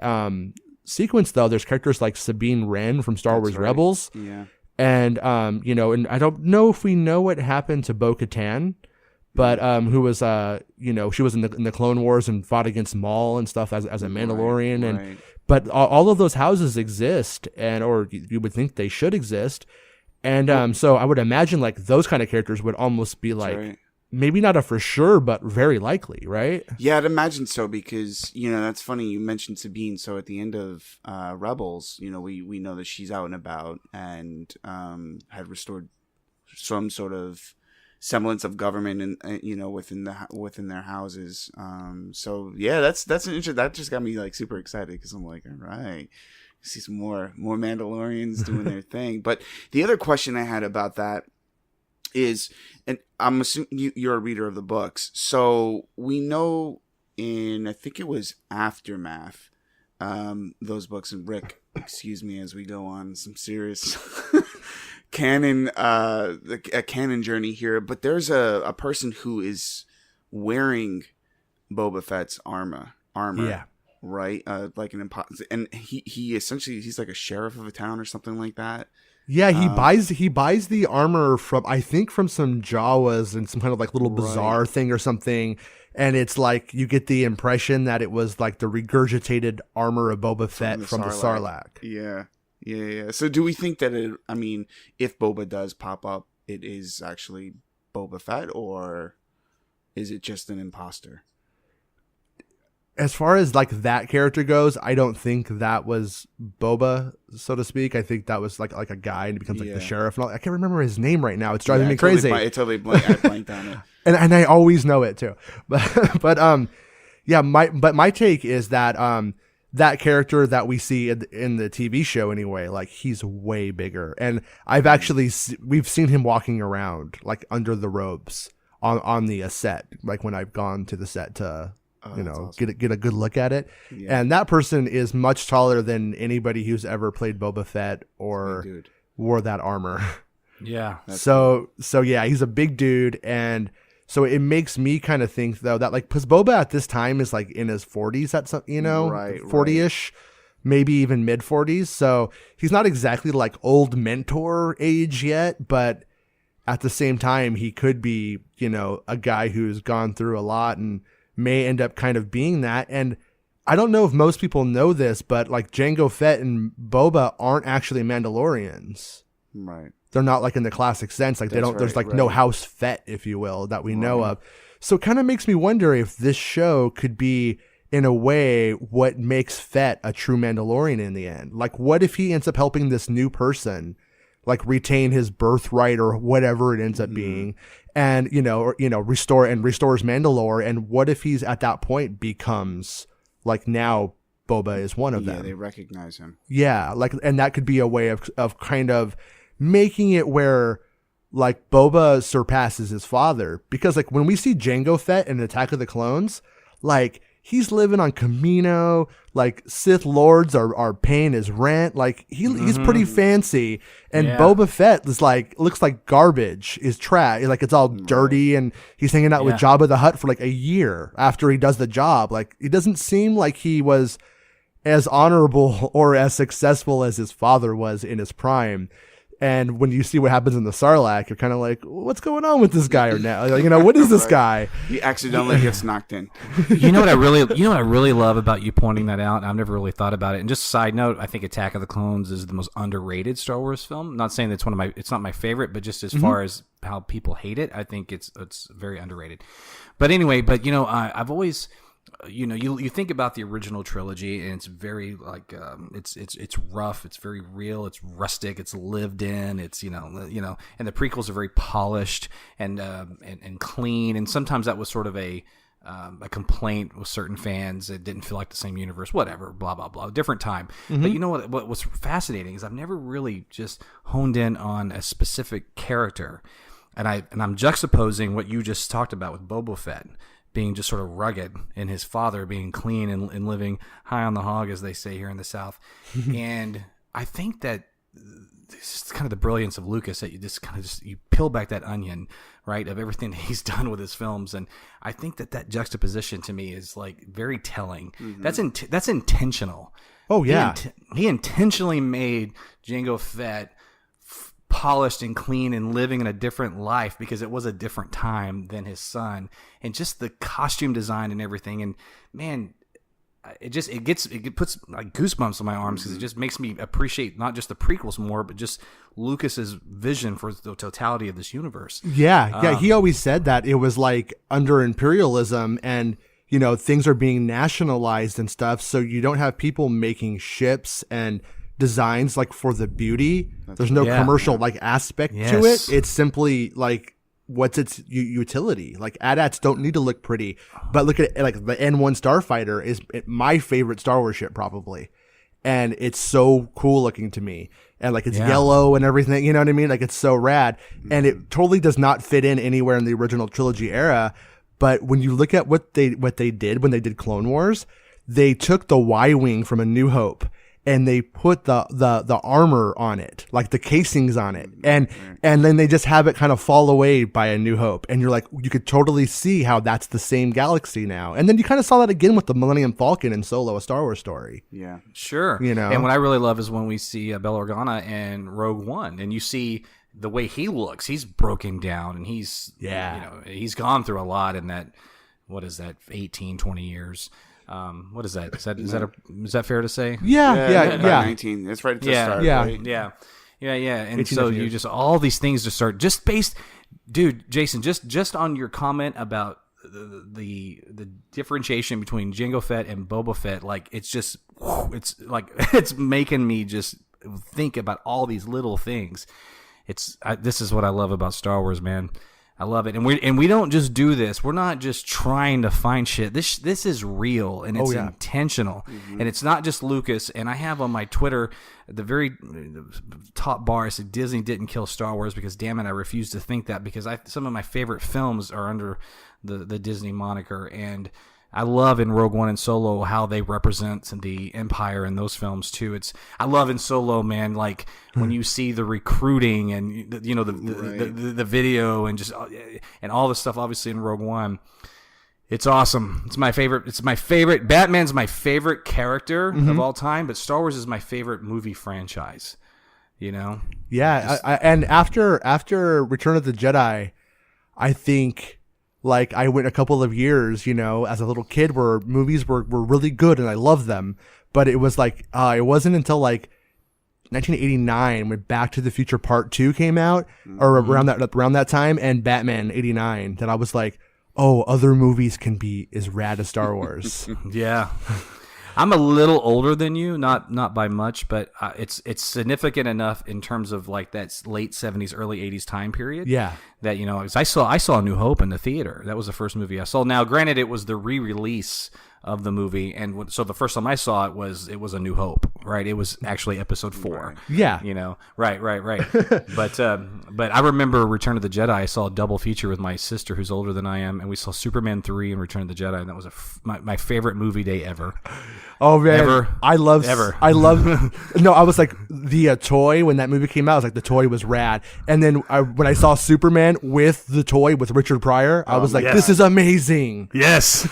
sequence, though, there's characters like Sabine Wren from Star Wars Rebels. Yeah. And, and I don't know if we know what happened to Bo-Katan, but, who was, she was in the Clone Wars and fought against Maul and stuff as a Mandalorian. Right. But all of those houses exist, or you would think they should exist. And, so I would imagine like those kind of characters would almost be like, maybe not a for sure, but very likely, right? Yeah, I'd imagine so, because, that's funny. You mentioned Sabine. So at the end of Rebels, we know that she's out and about and had restored some sort of semblance of government and within their houses. So yeah, that's an interesting. That just got me like super excited, because I'm like, all right, see some more Mandalorians doing their thing. But the other question I had about that is, and I'm assuming you're a reader of the books, so we know I think it was Aftermath, those books, and Rick, excuse me as we go on some serious canon, a canon journey here, but there's a person who is wearing Boba Fett's armor. Yeah. Right? Like an and he essentially, he's like a sheriff of a town or something like that. Yeah, he buys the armor from some Jawas and some kind of like little bazaar thing or something, and it's like you get the impression that it was like the regurgitated armor of Boba Fett from the Sarlacc. Yeah. So do we think that if Boba does pop up, it is actually Boba Fett, or is it just an imposter? As far as like that character goes, I don't think that was Boba, so to speak. I think that was like a guy, and he becomes like the sheriff. And I can't remember his name right now. It's driving me crazy. I blanked on it. and I always know it too. But my take is that that character that we see in the TV show anyway, like he's way bigger. And we've seen him walking around like under the robes on the set, like when I've gone to the set to awesome. get a good look at it. Yeah. And that person is much taller than anybody who's ever played Boba Fett or wore that armor. Yeah. So yeah, he's a big dude. And so it makes me kind of think though that like, cause Boba at this time is like in his 40s at some, 40ish, maybe even mid 40s. So he's not exactly like old mentor age yet, but at the same time, he could be, a guy who's gone through a lot and may end up kind of being that. And I don't know if most people know this, but like Jango Fett and Boba aren't actually Mandalorians. Right. They're not like in the classic sense. Like there's no House Fett, if you will, that we know of. So it kind of makes me wonder if this show could be, in a way, what makes Fett a true Mandalorian in the end. Like what if he ends up helping this new person like retain his birthright or whatever it ends up being, and restores Mandalore. And what if he's at that point becomes like, now Boba is one of them. Yeah, they recognize him. Yeah, like, and that could be a way of kind of making it where like Boba surpasses his father, because like when we see Jango Fett in Attack of the Clones, like he's living on Camino, like Sith Lords are paying his rent. Like he's pretty fancy. And Boba Fett is like, looks like garbage, is trash. Like it's all dirty, and he's hanging out with Jabba the Hutt for like a year after he does the job. Like it doesn't seem like he was as honorable or as successful as his father was in his prime. And when you see what happens in the Sarlacc, you're kind of like, what's going on with this guy or now? Like, what is this guy? He accidentally gets knocked in. You know what I really love about you pointing that out? I've never really thought about it. And just a side note, I think Attack of the Clones is the most underrated Star Wars film. I'm not saying that it's not my favorite, but just as far as how people hate it, I think it's very underrated. But anyway, I've always, you think about the original trilogy, and it's very like it's rough, it's very real, it's rustic, it's lived in, it's and the prequels are very polished and clean, and sometimes that was sort of a complaint with certain fans. It didn't feel like the same universe, whatever, blah blah blah, different time. But you know what was fascinating is I've never really just honed in on a specific character. and I'm juxtaposing what you just talked about with Boba Fett being just sort of rugged, and his father being clean and living high on the hog, as they say here in the South. And I think that this is kind of the brilliance of Lucas, that you just kind of you peel back that onion, right, of everything that he's done with his films. And I think that juxtaposition to me is like very telling. That's intentional. Oh yeah. He intentionally made Jango Fett polished and clean and living in a different life because it was a different time than his son, and just the costume design and everything. And man, it puts like goosebumps on my arms, because it just makes me appreciate not just the prequels more, but just Lucas's vision for the totality of this universe. Yeah. He always said that it was like under imperialism, and things are being nationalized and stuff, so you don't have people making ships and designs like for the beauty. There's no commercial like aspect to it. It's simply like, what's its utility? Like, AT-ATs don't need to look pretty, but look at it, like the N1 Starfighter is my favorite Star Wars ship probably, and it's so cool looking to me, and like it's yellow and everything, you know what I mean? Like, it's so rad, and it totally does not fit in anywhere in the original trilogy era. But when you look at what they did when they did Clone Wars, they took the Y-wing from A New Hope and they put the armor on it, like the casings on it, and then they just have it kind of fall away by A New Hope, and you're like, you could totally see how that's the same galaxy now. And then you kind of saw that again with the Millennium Falcon in Solo: A Star Wars Story. Yeah, sure. And what I really love is when we see Bail Organa in Rogue One, and you see the way he looks. He's broken down, and he's he's gone through a lot in that. What is that? 18, 20 years. What is that? Is that fair to say? Yeah. 19. That's right at the start. Right? Yeah. And so you just, all these things just start just based, dude, Jason, just on your comment about the differentiation between Jango Fett and Boba Fett, like it's making me just think about all these little things. This is what I love about Star Wars, man. I love it, and we don't just do this. We're not just trying to find shit. This is real, and it's intentional, and it's not just Lucas. And I have on my Twitter the very top bar. I said Disney didn't kill Star Wars, because damn it, I refuse to think that, because some of my favorite films are under the Disney moniker, and I love in Rogue One and Solo how they represent the Empire in those films too. I love in Solo, man, like when you see the recruiting and the video and just and all the stuff, obviously in Rogue One. It's awesome. It's my favorite. Batman's my favorite character of all time, but Star Wars is my favorite movie franchise. Yeah, and after Return of the Jedi, I think, like, I went a couple of years, as a little kid, where movies were really good and I loved them. But it was like, it wasn't until like 1989 when Back to the Future Part 2 came out, or around that time, and Batman 89, that I was like, oh, other movies can be as rad as Star Wars. Yeah. I'm a little older than you, not by much, but it's significant enough in terms of like that late 70s, early 80s time period. Yeah. That, 'cause I saw A New Hope in the theater. That was the first movie I saw. Now, granted, it was the re-release of the movie, and so the first time I saw it was A New Hope, right? It was actually episode 4. Yeah. Right. But I remember Return of the Jedi. I saw a double feature with my sister, who's older than I am, and we saw Superman 3 and Return of the Jedi, and that was my favorite movie day ever. Oh man, I love. No, I was like the toy when that movie came out. I was like, the toy was rad, and then when I saw Superman with the toy with Richard Pryor, I was like, this is amazing. Yes,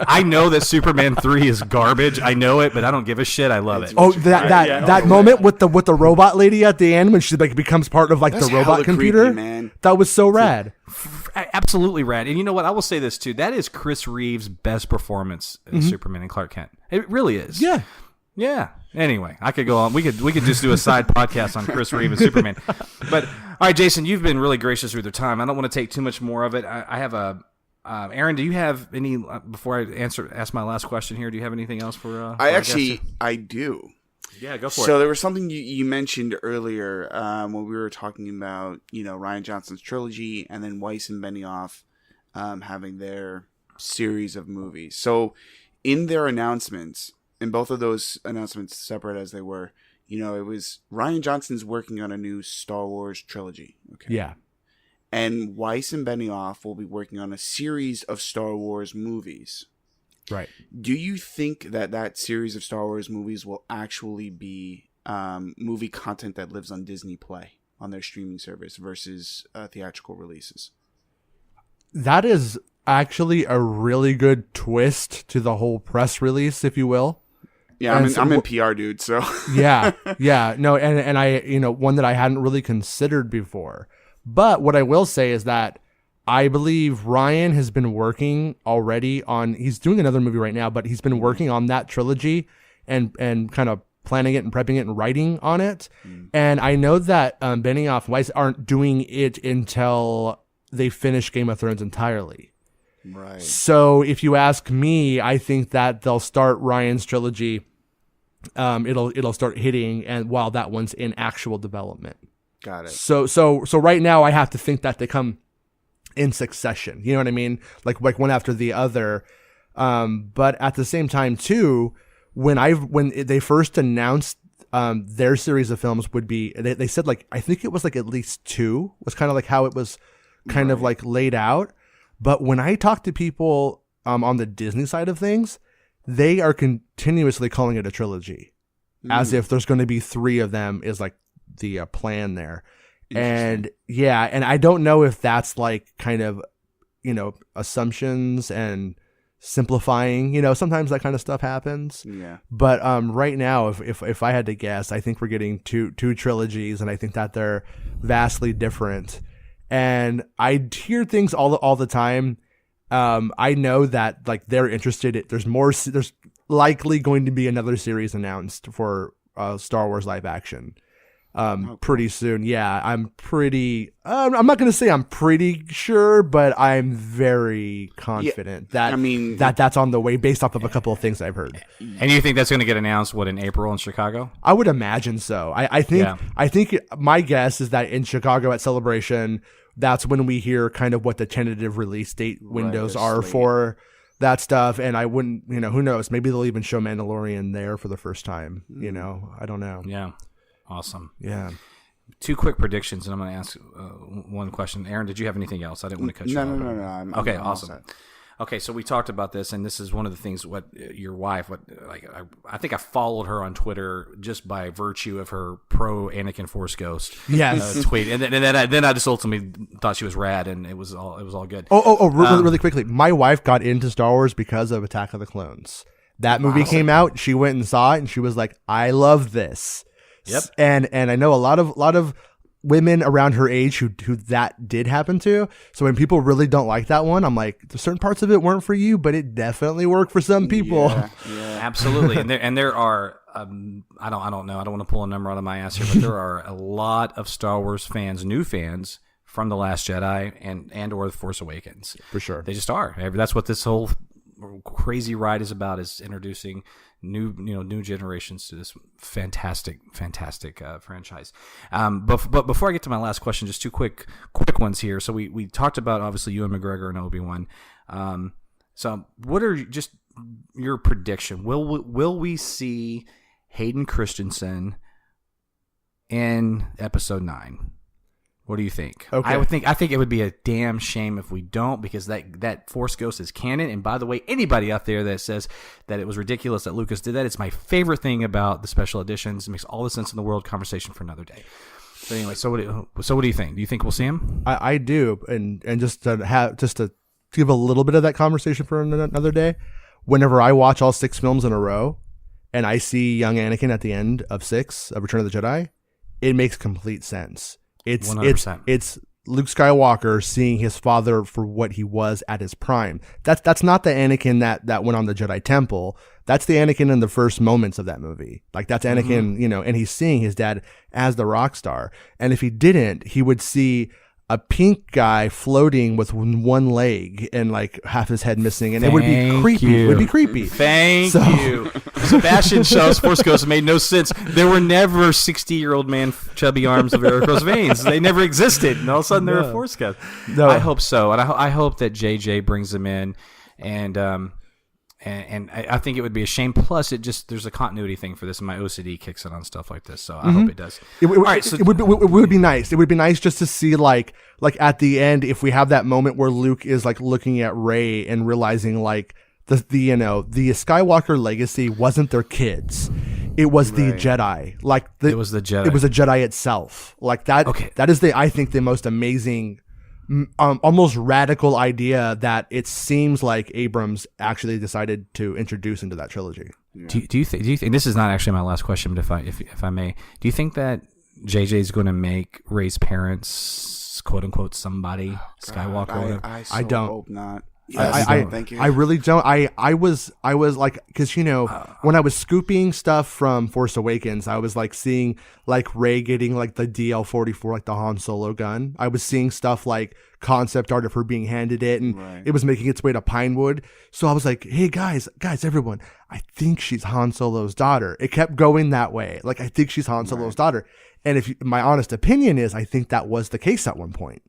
I know that Superman 3 is garbage. I know it, but I don't give a shit. I love it. Oh, that moment with the robot lady at the end when she like becomes part of like the robot computer. Creepy, man. That was so rad. Absolutely rad. And you know what? I will say this too. That is Chris Reeve's best performance as Superman and Clark Kent. It really is. Yeah. Anyway, I could go on. We could just do a side podcast on Chris Reeve and Superman. But all right, Jason, you've been really gracious with your time. I don't want to take too much more of it. I have a Aaron, do you have any before I ask my last question here? Do you have anything else for? I do. Yeah, go for it. So there was something you mentioned earlier when we were talking about Rian Johnson's trilogy, and then Weiss and Benioff having their series of movies. So in their announcements, in both of those announcements, separate as they were, it was Rian Johnson's working on a new Star Wars trilogy. Okay. Yeah. and Weiss and Benioff will be working on a series of Star Wars movies. Right. Do you think that series of Star Wars movies will actually be movie content that lives on Disney Play, on their streaming service, versus theatrical releases? That is actually a really good twist to the whole press release, if you will. Yeah, I'm in PR, dude. So yeah, no, and I, one that I hadn't really considered before. But what I will say is that I believe Ryan has been working already on. He's doing another movie right now, but he's been working on that trilogy and kind of planning it and prepping it and writing on it. And I know that Benioff and Weiss aren't doing it until they finish Game of Thrones entirely. Right. So if you ask me, I think that they'll start Ryan's trilogy. It'll start hitting, and while that one's in actual development. Got it. So right now I have to think that they come in succession. You know what I mean? Like one after the other. But at the same time too, when they first announced their series of films would be, they said like, I think it was like at least 2 was kind of like how it was kind of like laid out. But when I talk to people on the Disney side of things, they are continuously calling it a trilogy, as if there's going to be 3 of them is like the plan there. And yeah, and I don't know if that's like kind of, assumptions and simplifying, sometimes that kind of stuff happens. Yeah. But right now, if I had to guess, I think we're getting two trilogies, and I think that they're vastly different. And I hear things all the time. I know that like they're interested. There's likely going to be another series announced for Star Wars live action pretty soon. Yeah, I'm pretty. I'm not going to say I'm pretty sure, but I'm very confident that's on the way based off of a couple of things I've heard. And you think that's going to get announced in April in Chicago? I would imagine so. I think my guess is that in Chicago at Celebration, that's when we hear kind of what the tentative release date windows are for that stuff. And I wouldn't, who knows? Maybe they'll even show Mandalorian there for the first time. I don't know. Yeah. Awesome. Yeah. 2 quick predictions, and I'm going to ask one question. Aaron, did you have anything else? I didn't want to cut you off. No. Okay, I'm awesome. Okay, so we talked about this, and this is one of the things. Your wife? I think I followed her on Twitter just by virtue of her pro Anakin Force Ghost tweet, and then I just ultimately thought she was rad, and it was all good. Really quickly, my wife got into Star Wars because of Attack of the Clones. That movie came out, she went and saw it, and she was like, "I love this." Yep. And I know a lot of women around her age who that did happen to. So when people really don't like that one, I'm like, certain parts of it weren't for you, but it definitely worked for some people. Yeah. Absolutely. And there are I don't know, I don't want to pull a number out of my ass here, but there are a lot of Star Wars fans, new fans from The Last Jedi and or The Force Awakens. For sure. They just are. That's what this whole crazy ride is about, is introducing new generations to this fantastic franchise. But before I get to my last question, just 2 quick ones here. So we talked about obviously Ewan McGregor and Obi-Wan. So what are just your prediction? Will we see Hayden Christensen in Episode 9? What do you think? Okay. I think it would be a damn shame if we don't, because that Force Ghost is canon. And by the way, anybody out there that says that it was ridiculous that Lucas did that, it's my favorite thing about the special editions. It makes all the sense in the world. Conversation for another day. But anyway, so what do you think? Do you think we'll see him? I do, and just to give a little bit of that conversation for another day. Whenever I watch all 6 films in a row, and I see young Anakin at the end of 6 of Return of the Jedi, it makes complete sense. It's 100%. It's Luke Skywalker seeing his father for what he was at his prime. That's not the Anakin that went on the Jedi Temple. That's the Anakin in the first moments of that movie. Like that's Anakin, and he's seeing his dad as the rock star. And if he didn't, he would see a pink guy floating with one leg and like half his head missing, and it would be creepy. It would be creepy. Thank you. Sebastian Shaw's Force Ghost made no sense. There were never 60-year-old man chubby arms of varicose veins. They never existed, and all of a sudden they're a Force Ghost. No. I hope so, and I hope that JJ brings them in, and And I think it would be a shame. Plus, there's a continuity thing for this, and my OCD kicks in on stuff like this. So I hope it does. It would be nice. It would be nice just to see like at the end, if we have that moment where Luke is like looking at Rey and realizing like the Skywalker legacy wasn't their kids. It was the Jedi. Like it was the Jedi. It was the Jedi itself. Like that. Okay. That is I think the most amazing, almost radical idea that it seems like Abrams actually decided to introduce into that trilogy. Yeah. Do you think this is not actually my last question, but if I may, do you think that JJ is going to make Rey's parents quote unquote somebody Skywalker? I don't hope not. Thank you. I really don't. I was like, because when I was scooping stuff from Force Awakens, I was like seeing like Rey getting like the DL-44, like the Han Solo gun. I was seeing stuff like concept art of her being handed it, and it was making its way to Pinewood. So I was like, hey guys, everyone, I think she's Han Solo's daughter. It kept going that way. Like, I think she's Han Solo's daughter. And my honest opinion is, I think that was the case at one point.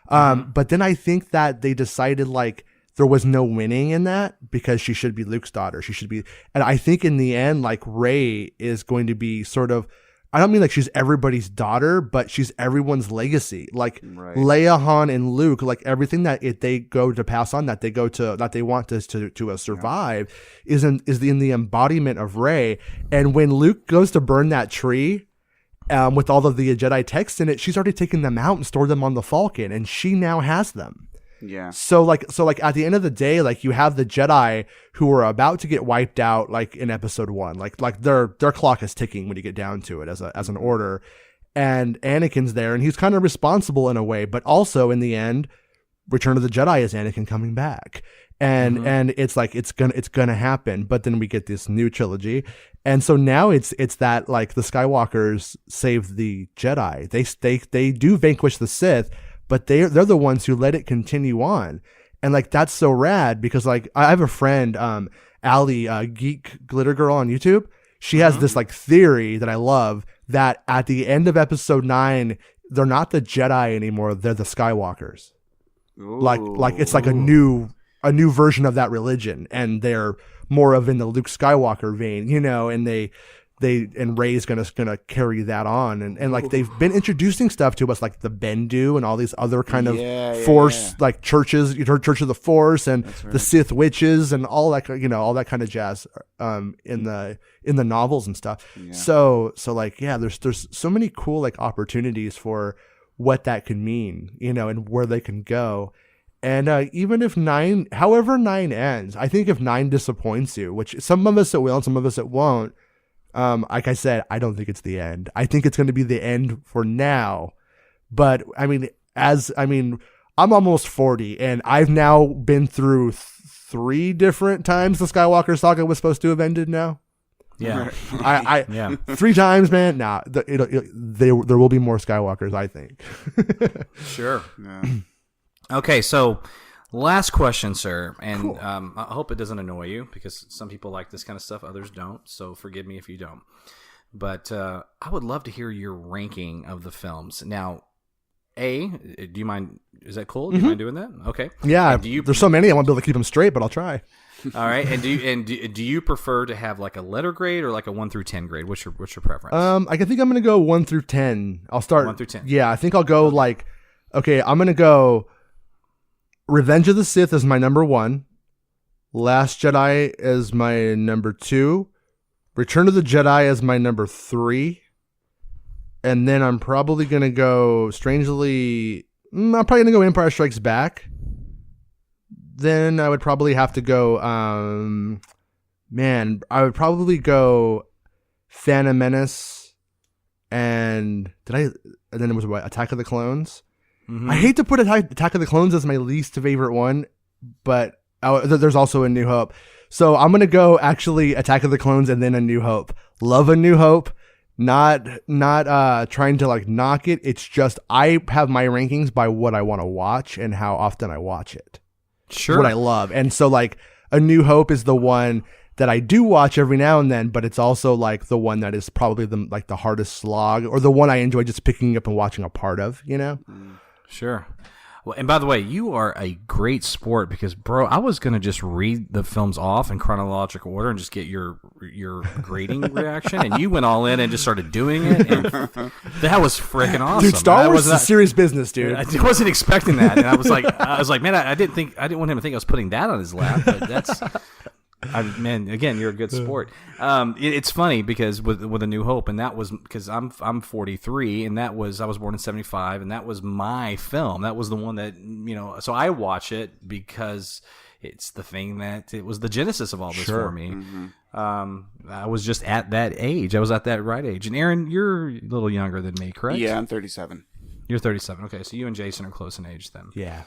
But then I think that they decided like there was no winning in that because she should be Luke's daughter. She should be, and I think in the end, like Rey is going to be sort of, I don't mean like she's everybody's daughter, but she's everyone's legacy. Like Leia, Han, and Luke, like everything that they go to pass on, that they want to survive, is in the embodiment of Rey. And when Luke goes to burn that tree, with all of the Jedi text in it, she's already taken them out and stored them on the Falcon, and she now has them. Yeah. So like at the end of the day, like you have the Jedi who are about to get wiped out, like in Episode 1, like their clock is ticking when you get down to it as an order, and Anakin's there, and he's kind of responsible in a way, but also in the end, Return of the Jedi is Anakin coming back, and it's like it's gonna happen. But then we get this new trilogy, and so now it's that like the Skywalkers save the Jedi. They do vanquish the Sith, but they're the ones who let it continue on. And like, that's so rad because like I have a friend, Allie, Geek Glitter Girl on YouTube. She has this like theory that I love, that at the end of Episode 9, they're not the Jedi anymore. They're the Skywalkers. Ooh. Like it's like a new version of that religion, and they're more of in the Luke Skywalker vein, and and Rey's gonna carry that on, and like they've been introducing stuff to us like the Bendu and all these other kind of Force like churches, Church of the Force, and the Sith witches and all that all that kind of jazz in the novels and stuff. Yeah. So like there's so many cool like opportunities for what that could mean, and where they can go. And even if however 9 ends, I think if 9 disappoints you, which some of us it will and some of us it won't, like I said, I don't think it's the end. I think it's going to be the end for now. But I'm almost 40, and I've now been through 3 different times the Skywalker saga was supposed to have ended now. Yeah. I 3 times, man. Nah, there will be more Skywalkers, I think. Sure. Yeah. Okay, so last question, sir, and cool. I hope it doesn't annoy you because some people like this kind of stuff, others don't, so forgive me if you don't. But I would love to hear your ranking of the films. Now, do you mind? Is that cool? Do you mind doing that? Okay. Yeah, there's so many, I won't be able to keep them straight, but I'll try. All right, and do you prefer to have like a letter grade or like a 1 through 10 grade? What's your preference? I think I'm going to go 1 through 10. I'll start 1 through 10. Yeah, I think I'll go like, okay, I'm going to go Revenge of the Sith is my number 1. Last Jedi is my number 2. Return of the Jedi is my number 3. And then I'm probably going to go, I'm probably going to go Empire Strikes Back. Then I would probably have to go, I would probably go Phantom Menace and then it was what, Attack of the Clones? Mm-hmm. I hate to put Attack of the Clones as my least favorite one, but there's also A New Hope. So I'm going to go actually Attack of the Clones and then A New Hope. Love A New Hope. Not trying to like knock it. It's just I have my rankings by what I want to watch and how often I watch it. Sure. What I love. And so like A New Hope is the one that I do watch every now and then, but it's also like the one that is probably the hardest slog, or the one I enjoy just picking up and watching a part of, Sure. Well, and by the way, you are a great sport because, bro, I was gonna just read the films off in chronological order and just get your grading reaction, and you went all in and just started doing it, and that was freaking awesome. Dude, Star Wars is a serious business, dude. I wasn't expecting that, and I was like, man, I didn't want him to think I was putting that on his lap, but that's. Man, again, you're a good sport. It's funny because with A New Hope, and that was because I'm 43, and I was born in 75, and that was my film. That was the one that so I watch it because it's the thing that it was the genesis of all this for me. Mm-hmm. I was just at that age. I was at that right age. And Aaron, you're a little younger than me, correct? Yeah, I'm 37. You're 37. Okay, so you and Jason are close in age then. Yeah.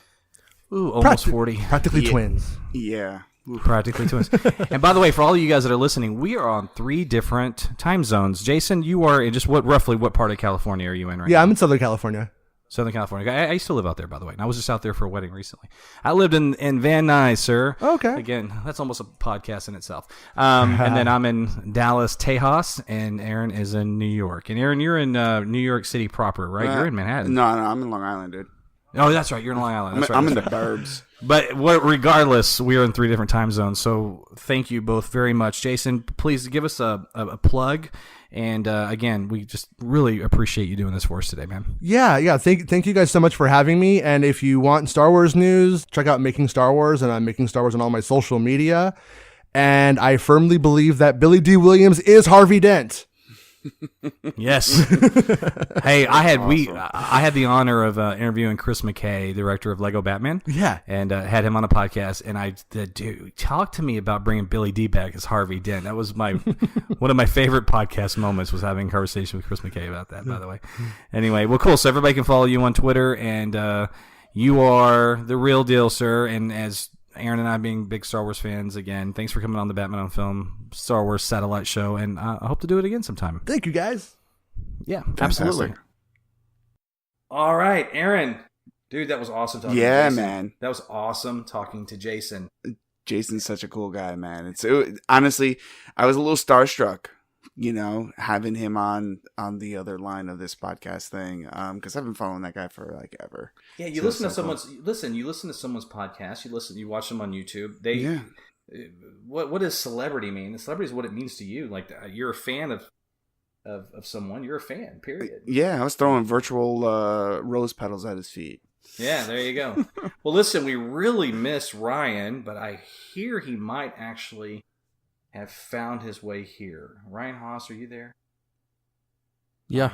Ooh, almost 40. Practically twins. Yeah. Practically twins. And by the way, for all of you guys that are listening, we are on 3 different time zones. Jason, you are in just roughly what part of California are you in right now? Yeah, I'm in Southern California. Southern California. I used to live out there, by the way. And I was just out there for a wedding recently. I lived in Van Nuys, sir. Okay. Again, that's almost a podcast in itself. And then I'm in Dallas, Tejas, and Aaron is in New York. And Aaron, you're in New York City proper, right? You're in Manhattan. No, I'm in Long Island, dude. Oh, that's right. You're in Long Island. That's right. I'm in the burbs. But regardless, we are in 3 different time zones. So thank you both very much. Jason, please give us a plug. And again, we just really appreciate you doing this for us today, man. Yeah. Thank you guys so much for having me. And if you want Star Wars news, check out Making Star Wars. And I'm Making Star Wars on all my social media. And I firmly believe that Billy D. Williams is Harvey Dent. Yes. Hey, I had the honor of interviewing Chris McKay, director of Lego Batman. Yeah, and had him on a podcast. And I said, dude, talk to me about bringing Billy D back as Harvey Dent. That was one of my favorite podcast moments was having a conversation with Chris McKay about that. By the way, anyway, well, cool. So everybody can follow you on Twitter, and you are the real deal, sir. And as Aaron and I being big Star Wars fans, again, thanks for coming on the Batman on Film Star Wars Satellite Show, and I hope to do it again sometime. Thank you, guys. Yeah, absolutely. All right, Aaron. Dude, that was awesome talking to Jason. Man. That was awesome talking to Jason. Jason's such a cool guy, man. Honestly, I was a little starstruck, having him on the other line of this podcast thing, because I've been following that guy for like ever. Yeah, you listen to someone's podcast, you watch them on YouTube. What does celebrity mean? Celebrity is what it means to you. Like you're a fan of someone, you're a fan, period. Yeah, I was throwing virtual rose petals at his feet. Yeah, there you go. Well, listen, we really miss Ryan, but I hear he might actually have found his way here. Ryan Haas, are you there? Yeah,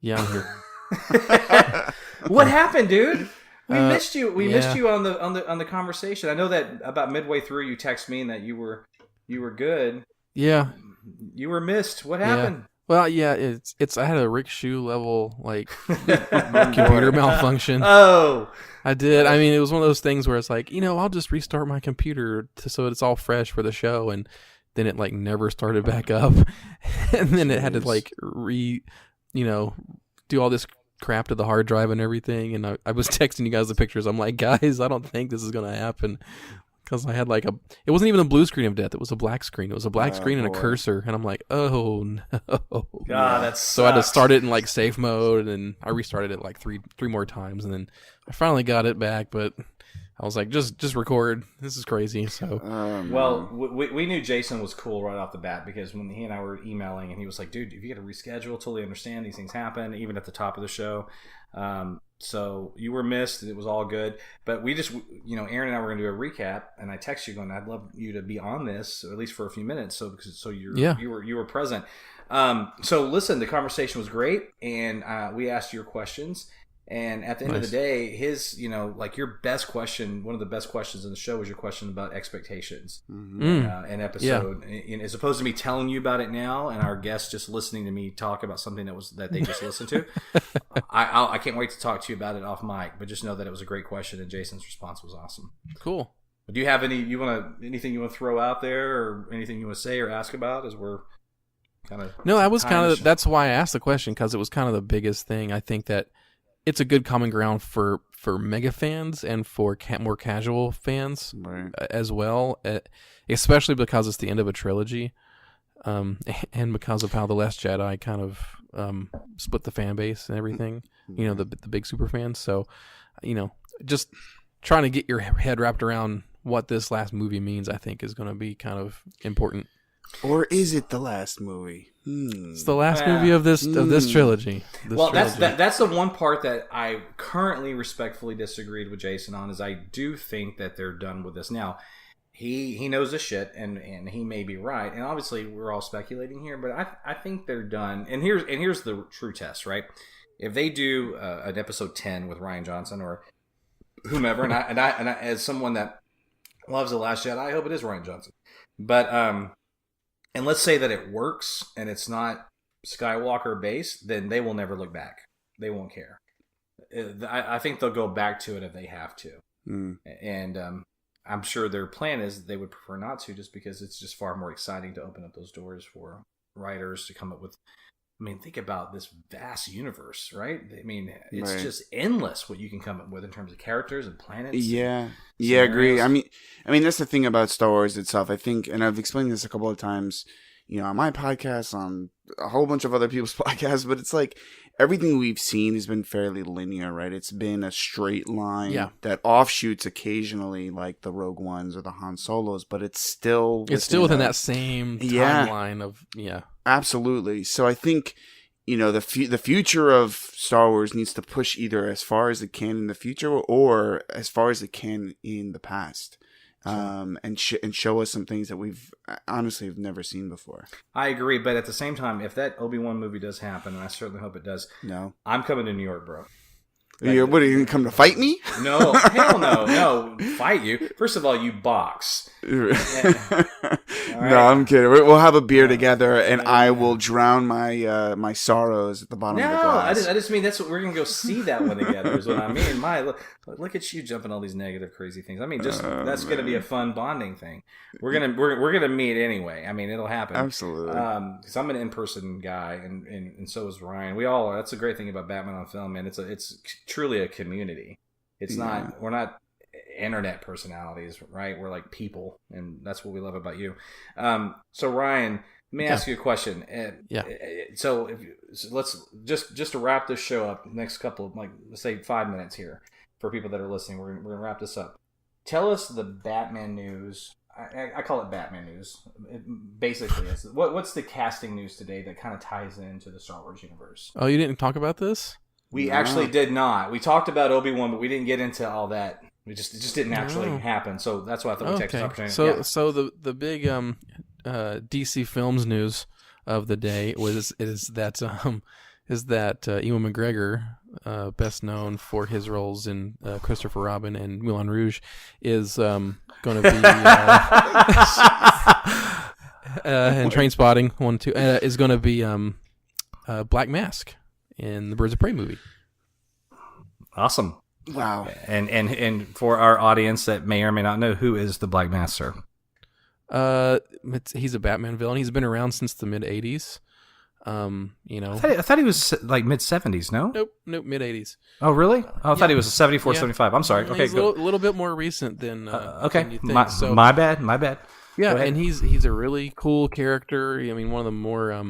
I'm here. What happened, dude? We missed you. We missed you on the conversation. I know that about midway through, you text me and that you were good. Yeah, you were missed. What happened? Yeah. Well, yeah, it's I had a Rick Shoe level computer malfunction. Oh, I did. I mean, it was one of those things where it's like, I'll just restart my computer so it's all fresh for the show, and then it never started back up, and then it had to do all this crap to the hard drive and everything. And I was texting you guys the pictures. I'm like, guys, I don't think this is gonna happen. Because I had it wasn't even a blue screen of death. It was a black screen. It was a black screen and a cursor. And I'm like, oh no. God, that's so I had to start it in safe mode, and then I restarted it three more times, and then I finally got it back. But I was like, just record. This is crazy. So, well, we knew Jason was cool right off the bat because when he and I were emailing, and he was like, dude, if you got to reschedule, totally understand these things happen, even at the top of the show. So you were missed. It was all good. But we just, Aaron and I were going to do a recap, and I texted you going, I'd love you to be on this, at least for a few minutes, so you were present. So listen, the conversation was great, and we asked your questions. And at the end of the day, his, your best question, one of the best questions in the show was your question about expectations an episode. Yeah. And as opposed to me telling you about it now and our guests just listening to me talk about something that they just listened to, I can't wait to talk to you about it off mic. But just know that it was a great question, and Jason's response was awesome. Cool. But do you have anything you want to throw out there, or anything you want to say or ask about as we're kind of? No, that's why I asked the question, because it was kind of the biggest thing. I think that it's a good common ground for mega fans and for more casual fans as well, especially because it's the end of a trilogy, and because of how The Last Jedi kind of split the fan base and everything, the big super fans. So, just trying to get your head wrapped around what this last movie means, I think, is going to be kind of important. Or is it the last movie? It's the last movie of this trilogy. That's the one part that I currently respectfully disagreed with Jason on. Is I do think that they're done with this now. He knows the shit, and he may be right. And obviously, we're all speculating here, but I think they're done. And here's the true test, right? If they do an episode 10 with Rian Johnson or whomever, and I as someone that loves The Last Jedi, I hope it is Rian Johnson. But and let's say that it works and it's not Skywalker based, then they will never look back. They won't care. I think they'll go back to it if they have to. And I'm sure their plan is they would prefer not to, just because it's just far more exciting to open up those doors for writers to come up with. I mean, think about this vast universe, right? I mean, it's just endless what you can come up with in terms of characters and planets. Yeah, I agree. I mean, that's the thing about Star Wars itself. I think, and I've explained this a couple of times, on my podcast, on a whole bunch of other people's podcasts, but it's like everything we've seen has been fairly linear, right? It's been a straight line that offshoots occasionally, like the Rogue Ones or the Han Solos, but it's still within that same timeline of Absolutely. So I think, the future of Star Wars needs to push either as far as it can in the future or as far as it can in the past, and show us some things that we've honestly have never seen before. I agree, but at the same time, if that Obi-Wan movie does happen, and I certainly hope it does, I'm coming to New York, bro. What, are you going to come to fight me? No, hell no, fight you. First of all, you box. No, I'm kidding. We'll have a beer together, and I will drown my sorrows at the bottom of the glass. I just mean that's what we're gonna go see that one together. Is what I mean. Look at you jumping all these negative, crazy things. I mean, that's gonna be a fun bonding thing. We're gonna meet anyway. I mean, it'll happen. Absolutely. Because I'm an in-person guy, and so is Ryan. We all are. That's the great thing about Batman on Film, man. It's truly a community. It's not. We're not internet personalities, right? We're like people, and that's what we love about you. So Ryan, let me ask you a question. So let's just to wrap this show up, next couple of let's say 5 minutes here for people that are listening. We're gonna wrap this up. Tell us the Batman news. I call it Batman news. Basically, what's the casting news today that kind of ties into the Star Wars universe? Oh, you didn't talk about this? We actually did not. We talked about Obi-Wan, but we didn't get into all that. It just didn't actually happen. So that's why I thought we'd take this opportunity. So the big DC Films news of the day is that Ewan McGregor, best known for his roles in Christopher Robin and Moulin Rouge, is going to be and Trainspotting 1, 2 is going to be Black Mask in the Birds of Prey movie. Awesome. Wow. And for our audience that may or may not know, who is the Black Mask, sir? He's a Batman villain. He's been around since the mid '80s. I thought he was like mid 70s. No, nope, mid 80s. Oh, really? Oh, I thought he was 74, 75. I'm sorry. Okay, he's a little bit more recent than than you think. My bad. Yeah, and he's a really cool character. I mean, one of the more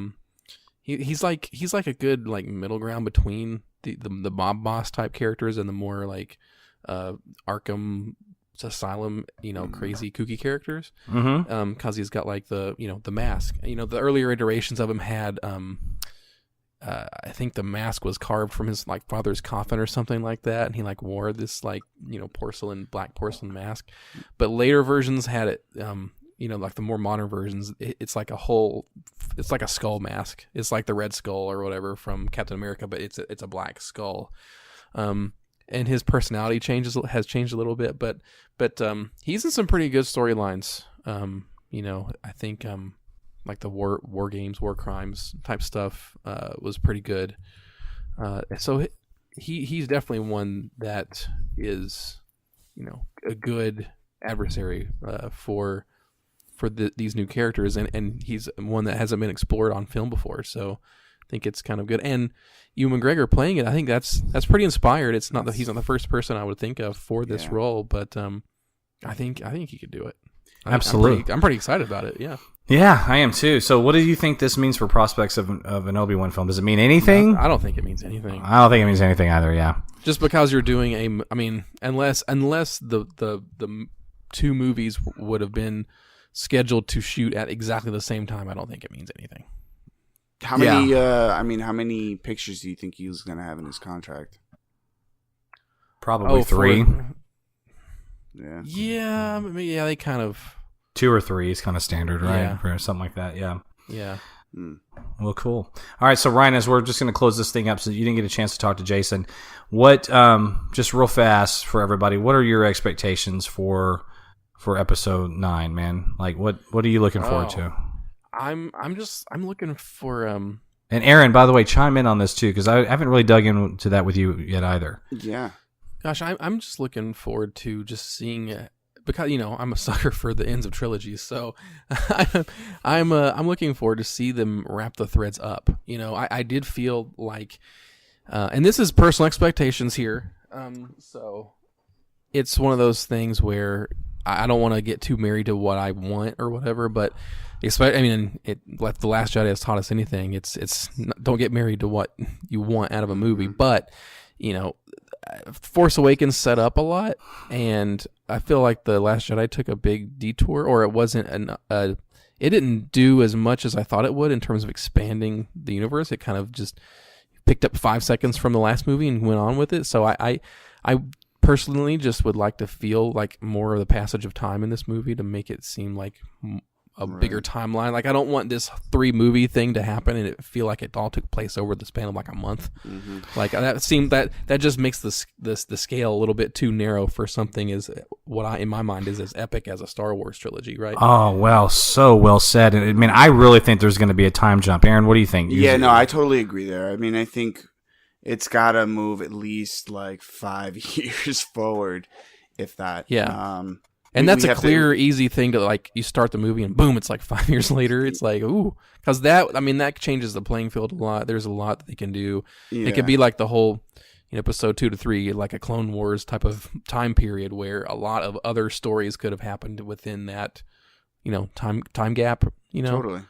he's like a good middle ground between the mob boss type characters and the more Arkham Asylum, crazy kooky characters. Because he's got the mask. The earlier iterations of him had I think the mask was carved from his father's coffin or something like that, and he wore this black porcelain mask. But later versions had it the more modern versions, it's like a skull mask. It's like the Red Skull or whatever from Captain America, but it's a black skull. And his personality has changed a little bit, but he's in some pretty good storylines. I think the war games, war crimes type stuff was pretty good. So he's definitely one that is a good adversary for these new characters, and he's one that hasn't been explored on film before. So I think it's kind of good. And Ewan McGregor playing it, I think that's pretty inspired. It's not that he's not the first person I would think of for this role, but I think he could do it. Absolutely, I'm pretty excited about it. Yeah. Yeah, I am too. So what do you think this means for prospects of an Obi-Wan film? Does it mean anything? No, I don't think it means anything. I don't think it means anything either, yeah. Just because you're doing unless the two movies would have been scheduled to shoot at exactly the same time, I don't think it means anything. How many how many pictures do you think he was going to have in his contract? Probably 3. Yeah, they kind of 2 or 3 is kind of standard, right? Yeah. For something like that, yeah. Yeah. Well, cool. All right, so Ryan, as we're just going to close this thing up, so you didn't get a chance to talk to Jason. What, just real fast for everybody, what are your expectations for episode 9, man? Like, what are you looking forward to? I'm looking for And Aaron, by the way, chime in on this too, because I haven't really dug into that with you yet either. Yeah. Gosh, I'm just looking forward to just seeing because I'm a sucker for the ends of trilogies, so I'm looking forward to see them wrap the threads up. I did feel like, and this is personal expectations here, so it's one of those things where I don't want to get too married to what I want or whatever, but like The Last Jedi has taught us anything. It's don't get married to what you want out of a movie, but Force Awakens set up a lot, and I feel like The Last Jedi took a big detour, or it wasn't it didn't do as much as I thought it would in terms of expanding the universe. It kind of just picked up 5 seconds from the last movie and went on with it. So I personally just would like to feel like more of the passage of time in this movie to make it seem like a bigger timeline. Like, I don't want this 3-movie thing to happen and it feel like it all took place over the span of like a month. Mm-hmm. Like that just makes the scale a little bit too narrow for something as what in my mind is as epic as a Star Wars trilogy, right? Oh, well, so well said. And I mean, I really think there's going to be a time jump. Aaron, what do you think? No, I totally agree there. I mean, I think it's got to move at least like 5 years forward, if that. Yeah. And that's a clear, easy thing to, like, you start the movie and boom, it's like 5 years later. It's like, ooh, because that changes the playing field a lot. There's a lot that they can do. Yeah. It could be like the whole episode 2 to 3, like a Clone Wars type of time period where a lot of other stories could have happened within that, time gap. Totally.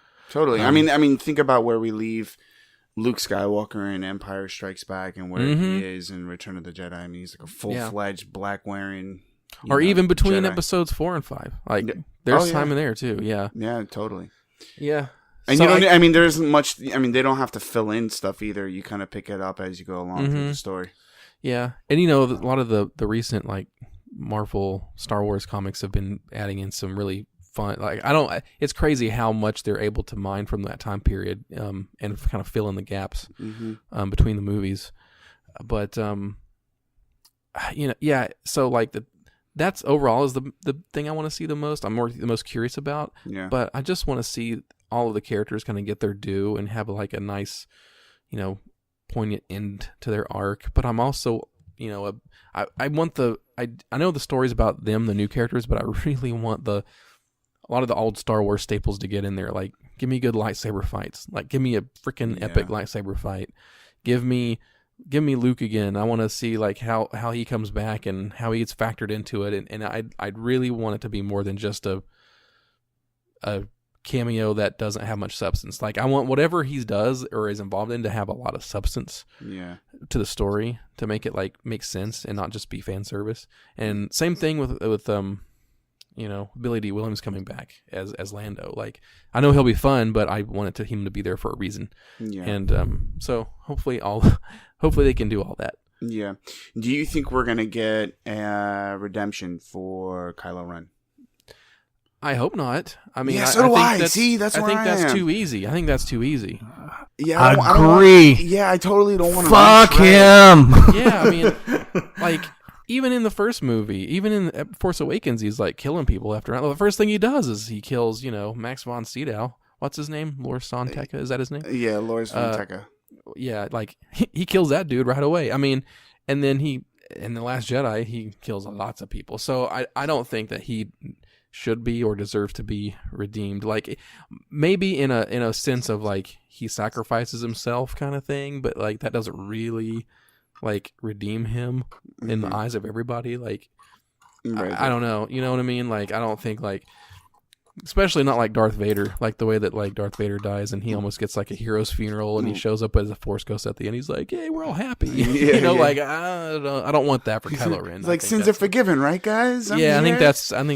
I mean, think about where we leave Luke Skywalker in Empire Strikes Back and where he is in Return of the Jedi. I mean, he's like a full-fledged black wearing. Or even between Jedi. episodes 4 and 5, like there's time in there too. Yeah, totally. Yeah, and so there isn't much. I mean, they don't have to fill in stuff either. You kind of pick it up as you go along through the story. Yeah, and a lot of the recent like Marvel Star Wars comics have been adding in some really fun. Like it's crazy how much they're able to mine from that time period, and kind of fill in the gaps between the movies. But so like that's overall is the thing I want to see the most. I'm the most curious about. Yeah. But I just want to see all of the characters kind of get their due and have like a nice, poignant end to their arc. But I'm also, I want I know the stories about them, the new characters, but I really want a lot of the old Star Wars staples to get in there. Like, give me good lightsaber fights. Like, give me a freaking epic lightsaber fight. Give me Luke again. I want to see like how he comes back and how he gets factored into it, and I'd really want it to be more than just a cameo that doesn't have much substance. Like, I want whatever he does or is involved in to have a lot of substance to the story to make it like make sense and not just be fan service. And same thing with Billy D. Williams coming back as Lando. Like, I know he'll be fun, but I wanted him to be there for a reason. Yeah. And so hopefully they can do all that. Yeah. Do you think we're gonna get a redemption for Kylo Ren? I hope not. I mean, so do I. See, that's where I think that's too easy. I think that's too easy. Yeah, agree. I totally don't want to. Fuck him. Yeah, I mean, like, even in the first movie, even in Force Awakens, he's like killing people after. The first thing he does is he kills, Max von Sydow. What's his name? Lors von Tekka. Is that his name? Yeah, Lors von Tekka. Yeah, like he kills that dude right away. I mean, and then in The Last Jedi, he kills lots of people. So I don't think that he should be or deserves to be redeemed. Like, maybe in a sense of like he sacrifices himself kind of thing, but like that doesn't really like redeem him in the eyes of everybody. Like, I don't know. You know what I mean? Like, I don't think like Especially not like Darth Vader, like the way that like Darth Vader dies and he almost gets like a hero's funeral and he shows up as a Force ghost at the end. He's like, "Hey, we're all happy." Like I don't want that for Kylo Ren. It's like sins are forgiven, right, guys? I think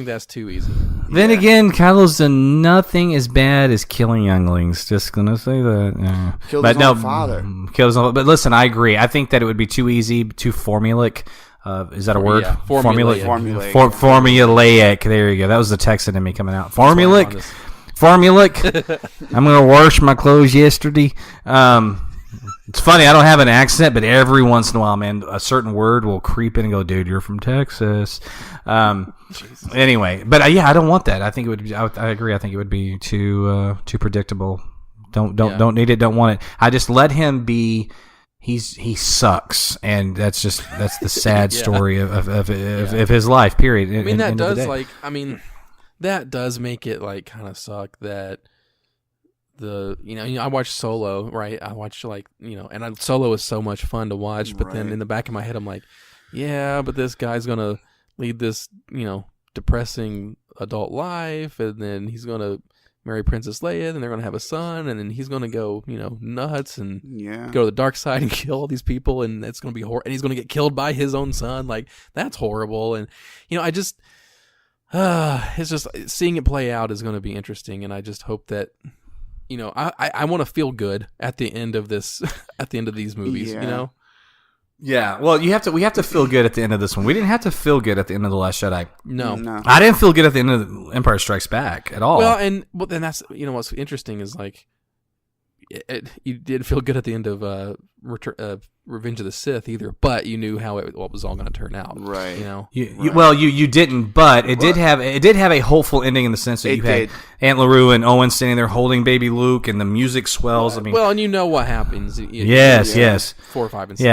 that's too easy. Then again, Kylo's done nothing as bad as killing younglings. Just gonna say that. Killed his own father. Killed his own. But listen, I agree. I think that it would be too easy, too formulaic. Is that a word? Yeah, formulaic. Formulaic. There you go. That was the Texan in me coming out. Formulaic. I'm gonna wash my clothes yesterday. It's funny. I don't have an accent, but every once in a while, man, a certain word will creep in and go, "Dude, you're from Texas." Anyway, but I don't want that. I think it would be. I agree. I think it would be too predictable. Don't need it. Don't want it. I just let him be. He sucks, and that's the sad story of his life. Period. I mean, that does make it like kind of suck that I watched Solo, right? I watched and Solo is so much fun to watch, but then in the back of my head, I'm like, yeah, but this guy's gonna lead this depressing adult life, and then he's gonna marry Princess Leia, and they're going to have a son, and then he's going to go, nuts and go to the dark side and kill all these people, and it's going to be horrible. And he's going to get killed by his own son. Like, that's horrible. And, I just, it's just, seeing it play out is going to be interesting, and I just hope that, I want to feel good at the end of this, at the end of these movies, Yeah, well, we have to feel good at the end of this one. We didn't have to feel good at the end of The Last Jedi. No. I didn't feel good at the end of Empire Strikes Back at all. Well, then that's what's interesting is like you didn't feel good at the end of Revenge of the Sith either, but you knew what was all going to turn out, right? You didn't, but it did have a hopeful ending in the sense that you had Aunt LaRue and Owen standing there holding baby Luke, and the music swells. I mean, and you know what happens. Yes. 4, 5, and 6.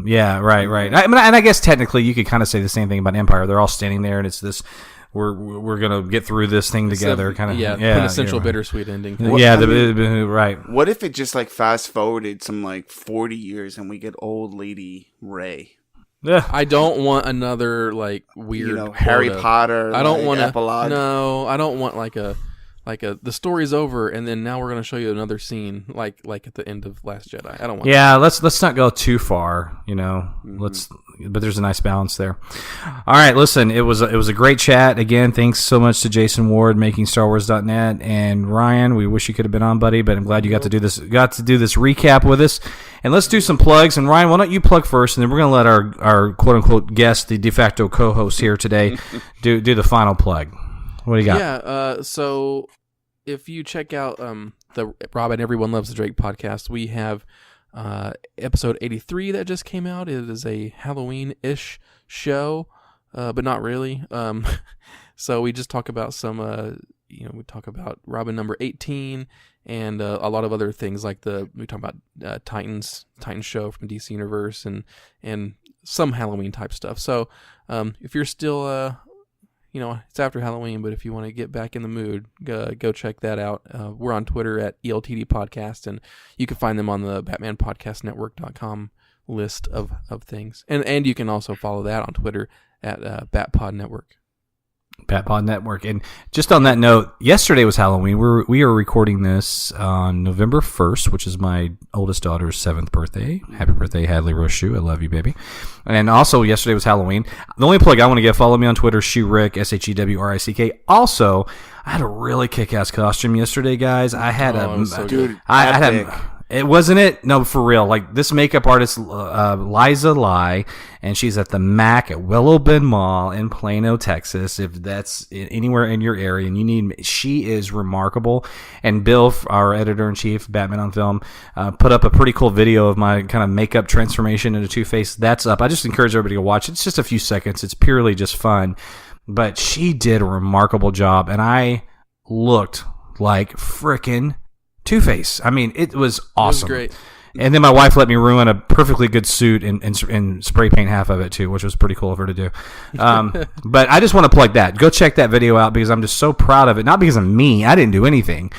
Yeah, right. And I guess technically you could kind of say the same thing about Empire. They're all standing there, and it's this. We're gonna get through this thing together, kind of. Quintessential bittersweet ending. Thing. Right. What if it just like fast forwarded some like 40 years and we get old lady Rey? Yeah. I don't want another like weird Harry Potter. I don't want epilogue. No, I don't want like a the story's over and then now we're gonna show you another scene like at the end of Last Jedi. I don't want. Yeah, let's not go too far. But there's a nice balance there. All right, listen, it was a great chat again. Thanks so much to Jason Ward, making StarWars.net, and Ryan. We wish you could have been on, buddy, but I'm glad you got to do this recap with us. And let's do some plugs. And Ryan, why don't you plug first, and then we're gonna let our quote unquote guest, the de facto co-host here today, do the final plug. What do you got? Yeah. So if you check out the Rob and Everyone Loves the Drake podcast, we have episode 83 that just came out. It is a Halloween-ish show, but not really. So we just talk about some, we talk about Robin number 18 and a lot of other things like we talk about Titans show from DC Universe and some Halloween type stuff. So if you're still it's after Halloween, but if you want to get back in the mood, go check that out. We're on Twitter at ELTD Podcast, and you can find them on the BatmanPodcastNetwork.com list of things. And you can also follow that on Twitter at BatPod Network. BatPod Network. And just on that note, yesterday was Halloween. We are recording this on November 1st, which is my oldest daughter's 7th birthday. Happy birthday, Hadley Roshu. I love you, baby. And also, yesterday was Halloween. The only plug I want to get, follow me on Twitter, Shewrick, SHEWRICK. Also, I had a really kick-ass costume yesterday, guys. I had it wasn't it? No, for real. Like, this makeup artist, Liza Lai, and she's at the MAC at Willow Bend Mall in Plano, Texas. If that's anywhere in your area and you need, she is remarkable. And Bill, our editor-in-chief, Batman on Film, put up a pretty cool video of my kind of makeup transformation into Two-Face. That's up. I just encourage everybody to watch it. It's just a few seconds. It's purely just fun. But she did a remarkable job, and I looked like frickin' Two-Face. I mean, it was awesome. It was great. And then my wife let me ruin a perfectly good suit and spray paint half of it too, which was pretty cool of her to do. But I just want to plug that. Go check that video out because I'm just so proud of it. Not because of me. I didn't do anything.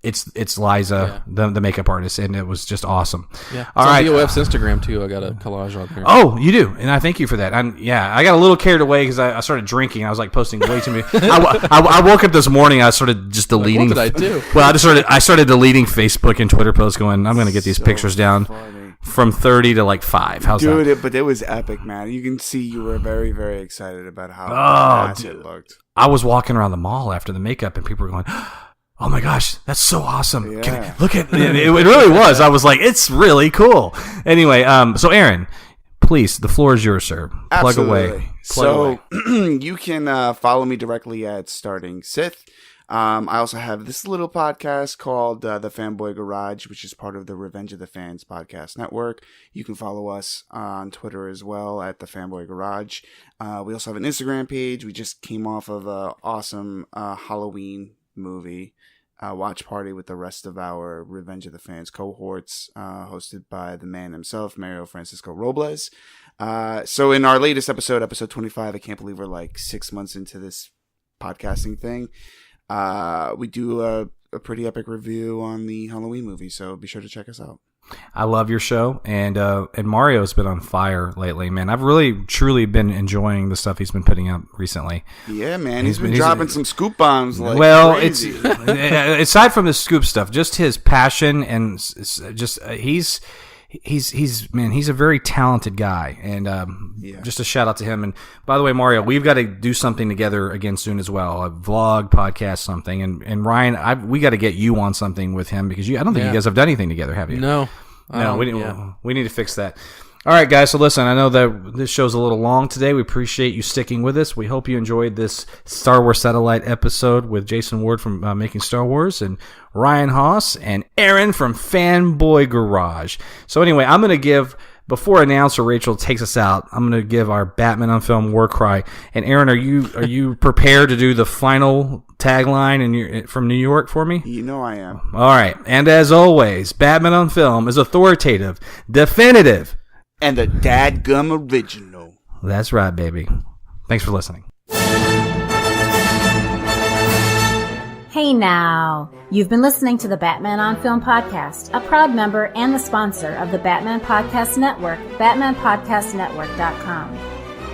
it's Liza, the makeup artist, and it was just awesome. Yeah. All right. On BOF's Instagram too. I got a collage on there. Oh, you do, and I thank you for that. I got a little carried away because I started drinking. I was like posting way too many. I woke up this morning. I started just deleting. What did I do? Well, I started deleting Facebook and Twitter posts. Going, I'm going to get these pictures down from 30 to like 5. How's that? Dude, but it was epic, man. You can see you were very, very excited about how it looked. I was walking around the mall after the makeup, and people were going, "Oh my gosh, that's so awesome! Yeah. Look at it! It really was." I was like, "It's really cool." Anyway, so Aaron, please, the floor is yours, sir. Plug away. You can follow me directly at Starting Sith. I also have this little podcast called The Fanboy Garage, which is part of the Revenge of the Fans podcast network. You can follow us on Twitter as well at The Fanboy Garage. We also have an Instagram page. We just came off of an awesome Halloween movie watch party with the rest of our Revenge of the Fans cohorts, hosted by the man himself, Mario Francisco Robles. So in our latest episode 25, I can't believe we're like 6 months into this podcasting thing. We do a pretty epic review on the Halloween movie, so be sure to check us out. I love your show, and Mario's been on fire lately, man. I've really, truly been enjoying the stuff he's been putting up recently. Yeah, man, he's been dropping some scoop bombs like crazy. It's aside from the scoop stuff, just his passion and just he's a very talented guy, and just a shout out to him. And by the way, Mario, we've got to do something together again soon as well, a vlog, podcast, something. And Ryan, we got to get you on something with him because I don't think you guys have done anything together, have you? No, we need to fix that. All right, guys. So listen, I know that this show's a little long today. We appreciate you sticking with us. We hope you enjoyed this Star Wars Satellite episode with Jason Ward from Making Star Wars and Ryan Haas and Aaron from Fanboy Garage. So anyway, I'm going to give, before announcer Rachel takes us out, I'm going to give our Batman on Film war cry. And Aaron, are you prepared to do the final tagline from New York for me? You know I am. All right. And as always, Batman on Film is authoritative, definitive, and the dadgum original. That's right, baby. Thanks for listening. Hey now! You've been listening to the Batman on Film podcast, a proud member and the sponsor of the Batman Podcast Network, BatmanPodcastNetwork.com.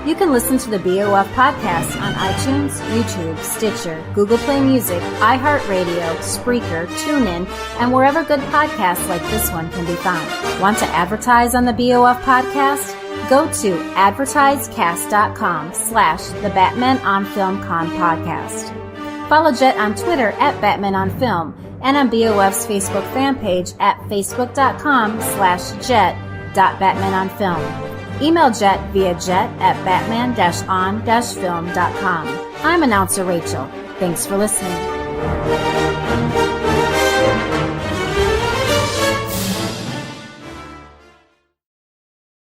You can listen to the BOF podcast on iTunes, YouTube, Stitcher, Google Play Music, iHeartRadio, Spreaker, TuneIn, and wherever good podcasts like this one can be found. Want to advertise on the BOF podcast? Go to advertisecast.com/the Batman on Film Con podcast. Follow Jet on Twitter at Batman on Film and on BOF's Facebook fan page at facebook.com/jet.batmanonfilm. Email Jet via jet@batman-on-film.com. I'm announcer Rachel. Thanks for listening.